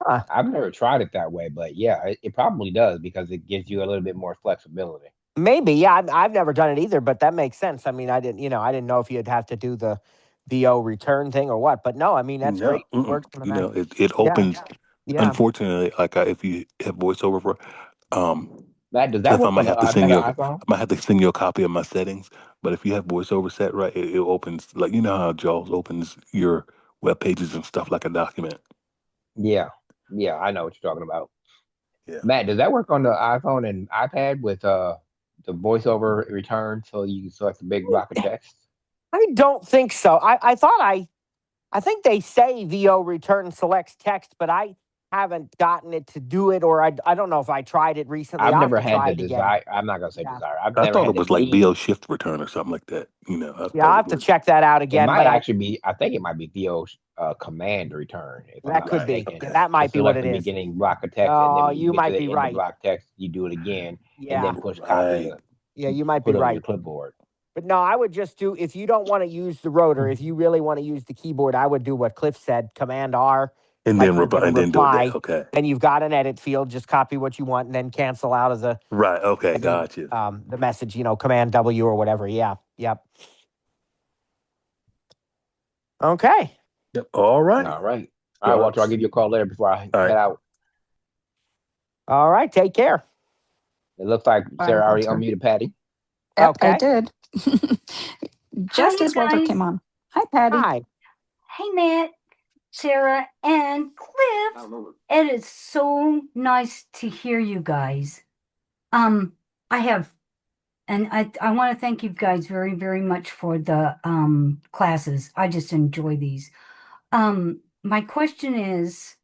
Huh. I've never tried it that way, but yeah, it probably does because it gives you a little bit more flexibility. Maybe. Yeah. I've never done it either, but that makes sense. I mean, I didn't know if you'd have to do the VO return thing or what, but no, I mean, that's No, great. Works on the Mac. it Yeah. opens. Yeah. Unfortunately, if you have voiceover for, Matt, does that Cliff, work on the iPhone? I might have to send you a copy of my settings. But if you have voiceover set right, it opens like how Jaws opens your web pages and stuff like a document. Yeah, yeah, I know what you're talking about. Yeah. Matt, does that work on the iPhone and iPad with the voiceover return so you can select the big block of text? I don't think so. I think they say VO return selects text, but I haven't gotten it to do it, or I don't know if I tried it recently. I've I'll have never to had try the it again. desire. I'm not gonna say Yeah. desire. I've I never thought had it the was like need. VO shift return or something like that. I Yeah, I'll thought it have to was check that out It again, might but actually be. I think it might be VO command return, if I'm that not could right. be. mistaken. Yeah, Okay. that To might be what select it the is. beginning block of text, and then Oh, when you you get to might the be end of right. block text, you do it again, and Yeah. then push copy Right. to Yeah, you might be put on your right. clipboard. But no, I would just do, if you don't want to use the rotor, if you really want to use the keyboard, I would do what Cliff said, Command R, And like then you're going to do it there. reply. Okay. Then you've got an edit field. Just copy what you want and then cancel out of Right. Okay. Got you. the message, Command W or whatever. Yeah. Yep. Okay. Yep. All right. All right. All right, So Walter. I'll give you a call later before I all head right. out. All right. Take care. It looks like Bye, Sarah already Walter. unmuted Patty. Yep, I Okay. did. Hi, Just you as Walter guys. came on. Hi, Patty. Hi. Hey, Matt, Sarah, and Cliff. It is so nice to hear you guys. I have, and I want to thank you guys very, very much for the classes. I just enjoy these. My question is,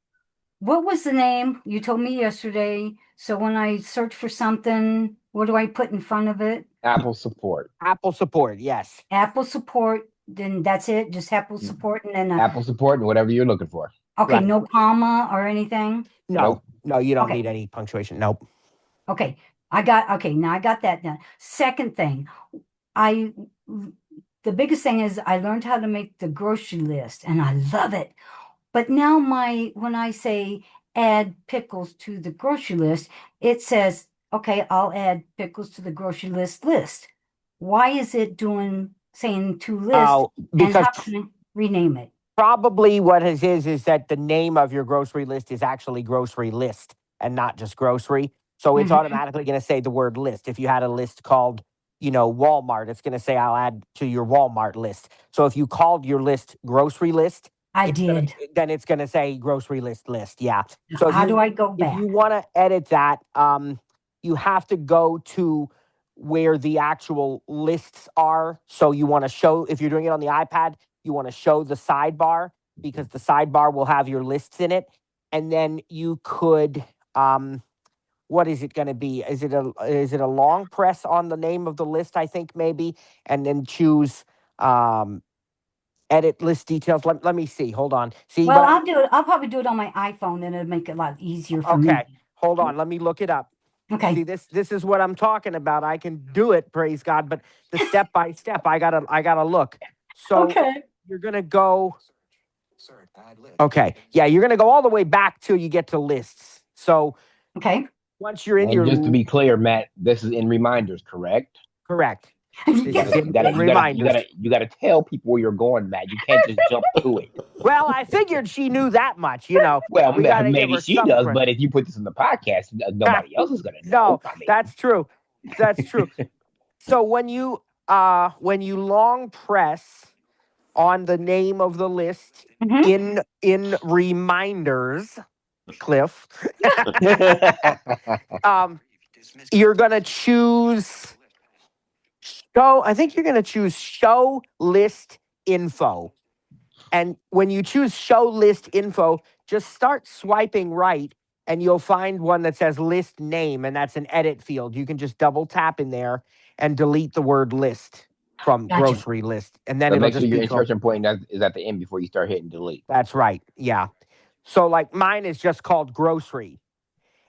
what was the name? You told me yesterday. So when I search for something, what do I put in front of it? Apple support. Apple support. Yes. Apple support. Then that's it. Just Apple support, and then Apple support and whatever you're looking for. okay, Right. no comma or anything. No. Nope. No, you don't Okay. need any punctuation. Nope. Okay. Now I got that done. Second thing, the biggest thing is I learned how to make the grocery list and I love it. But now when I say add pickles to the grocery list, it says, okay, I'll add pickles to the grocery list. Why is it saying to list? Oh, And because how can I rename it? probably what it is that the name of your grocery list is actually grocery list and not just grocery. So it's Mhm. automatically going to say the word list. If you had a list called Walmart, it's going to say I'll add to your Walmart list. So if you called your list grocery list, I did. then it's going to say grocery list. Yeah. So How do I go if back? you want to edit that, you have to go to where the actual lists are. So you want to show, if you're doing it on the iPad, you want to show the sidebar because the sidebar will have your lists in it. And then you could, what is it going to be? Is it a long press on the name of the list? I think maybe, and then choose edit list details. Let me see. Hold on. See, Well, but I'll do it. I'll probably do it on my iPhone, and it'll make it a lot easier for me. okay. Hold on. Let me look it up. Okay. See, this is what I'm talking about. I can do it, praise God, but the step by step, I gotta look. So you're gonna go. Okay. Yeah, you're gonna go all the way back till you get to lists. So once you're in And just to be clear, Matt, this is in reminders, correct? Correct. This is in reminders. You gotta tell people where you're going, Matt. You can't just jump to it. Well, I figured she knew that much, Well, we gotta give maybe her she some does, credit. but if you put this in the podcast, nobody else is gonna know. No, that's true. That's true. So when you long press on the name of the list in reminders, Cliff, you're gonna choose show. I think you're gonna choose show list info. And when you choose show list info, just start swiping right and you'll find one that says list name, and that's an edit field. You can just double tap in there and delete the word list from grocery list. And then so it'll make just sure your be insertion point is at the end before you start hitting delete. That's right. Yeah. So like mine is just called grocery.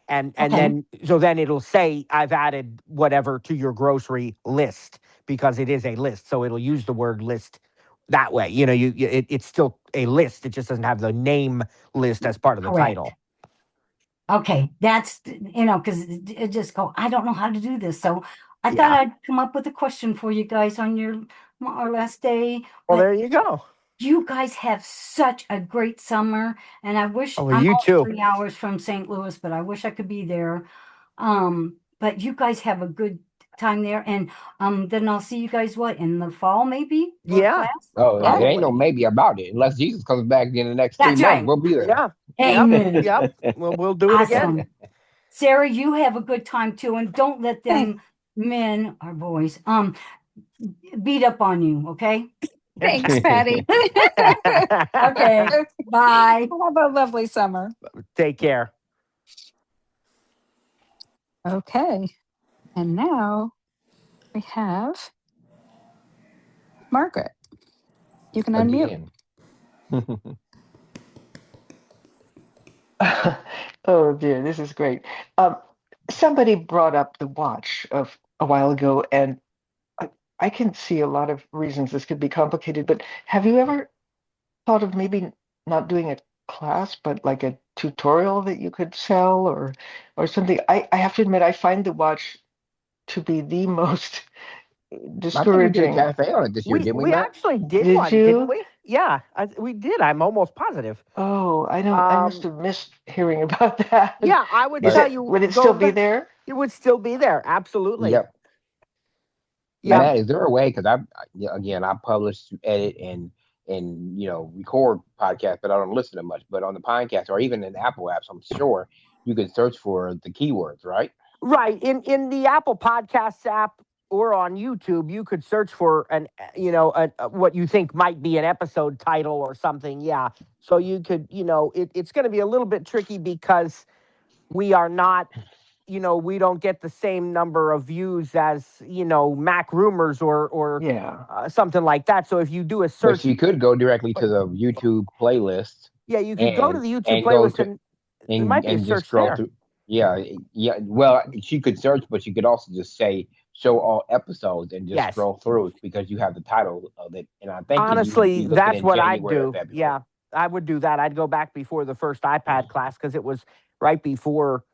And then it'll say I've added whatever to your grocery list because it is a list. So it'll use the word list that way. It's still a list. It just doesn't have the name list as part of the title. Okay, that's because it just go. I don't know how to do this, so I thought I'd come up with a question for you guys on our last day. Well, there you go. You guys have such a great summer, and I wish I'm you only too. 3 hours from St. Louis, but I wish I could be there. But you guys have a good time there, and then I'll see you guys in the fall maybe? Yeah. Oh, there ain't no maybe about it. Unless Jesus comes back in the next 3 months, we'll be there. Yeah. Amen. Yep. We'll do it again. Sarah, you have a good time too, and don't let them men or boys beat up on you, okay? Thanks, Patty. Okay. Bye. Have a lovely summer. Take care. Okay. And now we have Margaret. You can unmute. Oh dear, this is great. Somebody brought up the watch of a while ago, and I can see a lot of reasons this could be complicated, but have you ever thought of maybe not doing a class, but like a tutorial that you could sell or something? I have to admit, I find the watch to be the most discouraging. I think we did a cafe on it this year, didn't we, We Matt? actually did one, didn't we? Yeah, we did. I'm almost positive. Oh, I don't. I must have missed hearing about that. Yeah, I would tell you. Would it still be there? It would still be there. Absolutely. Yep. Yeah. Matt, is there a way? Because I publish, edit, and record podcasts, but I don't listen to much. But on the podcast or even in the Apple apps, I'm sure you can search for the keywords, right? Right. In the Apple Podcasts app or on YouTube, you could search for what you think might be an episode title or something. Yeah. So you could, it's going to be a little bit tricky because we are not, we don't get the same number of views as, Mac Rumors or something like that. So if you do a search, but you could go directly to the YouTube playlist. Yeah, you could go to the YouTube playlist and there might be a search scroll there. through. Yeah. Well, she could search, but she could also just say show all episodes and just scroll through because you have the title of it. And I think honestly, that's what I'd do. February. Yeah, I would do that. I'd go back before the first iPad class because it was right before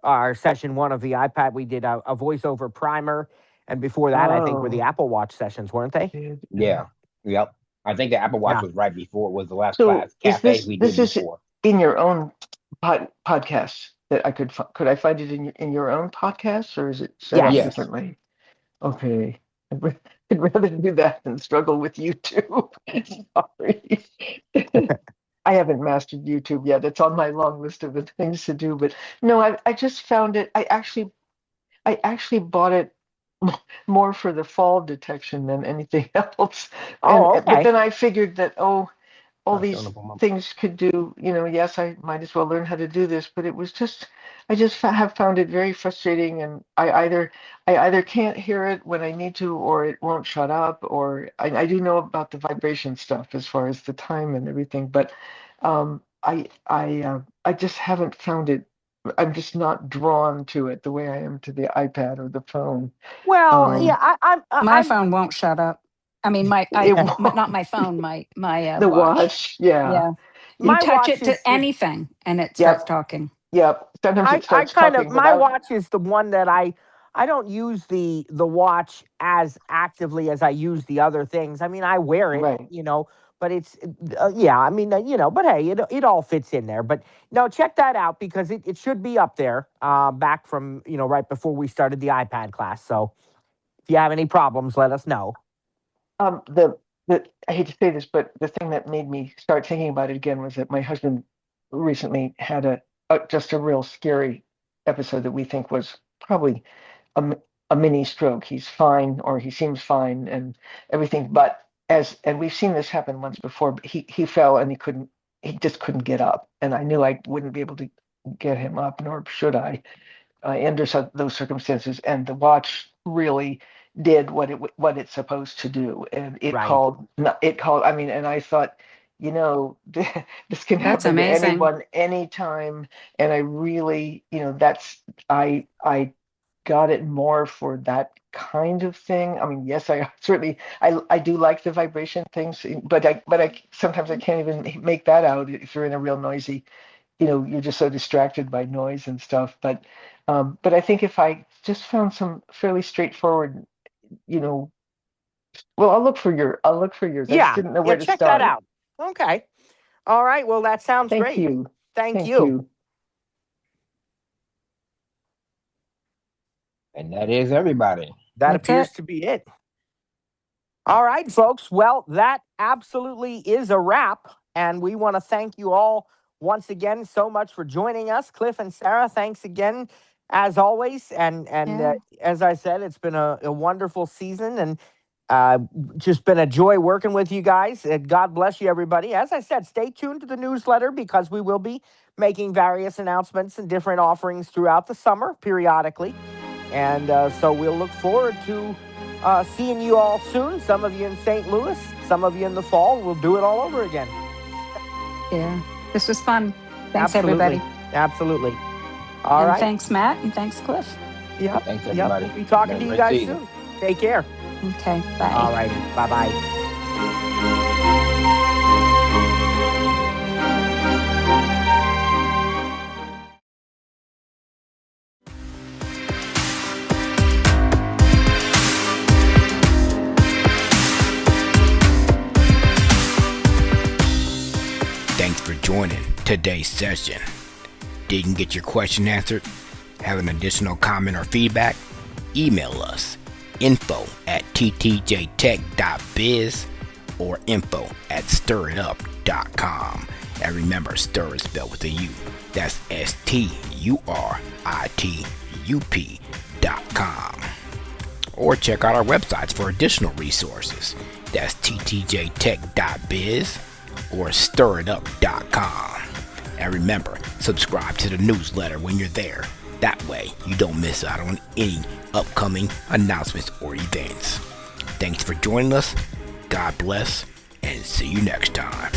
our session 1 of the iPad. We did a voiceover primer, and before that, I think were the Apple Watch sessions, weren't they? Yeah. Yep. I think the Apple Watch was right before. Was the last So class cafe we did this before. Is in your own podcast that I could I find it in your own podcast, or is it set up differently? Okay. I'd rather do that than struggle with YouTube. Sorry. I haven't mastered YouTube yet. It's on my long list of the things to do, but no, I just found it. I actually bought it more for the fall detection than anything else. And Oh, but okay. then I figured that, all Not showing these up on my. things could do, yes, I might as well learn how to do this, but it was just, I just have found it very frustrating, and I either can't hear it when I need to, or it won't shut up, or I do know about the vibration stuff as far as the time and everything, but I just haven't found it. I'm just not drawn to it the way I am to the iPad or the phone. Well, Yeah. yeah, My phone won't shut up. I mean, It not won't. my phone, my The watch. watch, yeah, Yeah. You my touch watch it to is the anything and it starts yep, talking. yep. Sometimes it I starts kind of talking my without. watch is the one that I don't use the watch as actively as I use the other things. I mean, I wear it, Right. but it's yeah. I mean, but hey, it all fits in there. But no, check that out because it should be up there. Back from right before we started the iPad class. So if you have any problems, let us know. The I hate to say this, but the thing that made me start thinking about it again was that my husband recently had just a real scary episode that we think was probably a mini stroke. He's fine, or he seems fine, and everything. But and we've seen this happen once before. But he fell and he just couldn't get up, and I knew I wouldn't be able to get him up, nor should I. Under those circumstances, and the watch really did what it's supposed to do, and it Right. called it called. I mean, and I thought, this can That's happen to amazing. anyone, anytime, and I really, that's I got it more for that kind of thing. I mean, yes, I certainly I do like the vibration things, but I sometimes I can't even make that out if you're in a real noisy, you're just so distracted by noise and stuff. But I think if I just found some fairly straightforward, you know, well, I'll look for yours. I just Yeah. didn't know Yeah. where to Check that start. out. Okay. All right. Well, that sounds Thank great. you. Thank Thank you. you. And that is everybody. That That's it. appears to be it. All right, folks. Well, that absolutely is a wrap. And we want to thank you all once again so much for joining us. Cliff and Sarah, thanks again, as always. And Yeah. as I said, it's been a wonderful season and uh, just been a joy working with you guys. And God bless you, everybody. As I said, stay tuned to the newsletter because we will be making various announcements and different offerings throughout the summer periodically. And so we'll look forward to seeing you all soon. Some of you in St. Louis, some of you in the fall. We'll do it all over again. Yeah. This was fun. Thanks, Absolutely. everybody. Absolutely. All and right. thanks, Matt, and thanks, Cliff. Yep. Thanks, Yep. everybody. We'll be talking Have to a you great guys season. soon. Take care. Okay. Bye. All righty. Bye-bye. Thanks for joining today's session. Didn't get your question answered? Have an additional comment or feedback? Email us info@ttjtech.biz or info@stiritup.com. And remember, stir is spelled with a U. That's STURITUP.com. Or check out our websites for additional resources. That's ttjtech.biz or stiritup.com. And remember, subscribe to the newsletter when you're there. That way, you don't miss out on any upcoming announcements or events. Thanks for joining us. God bless, and see you next time.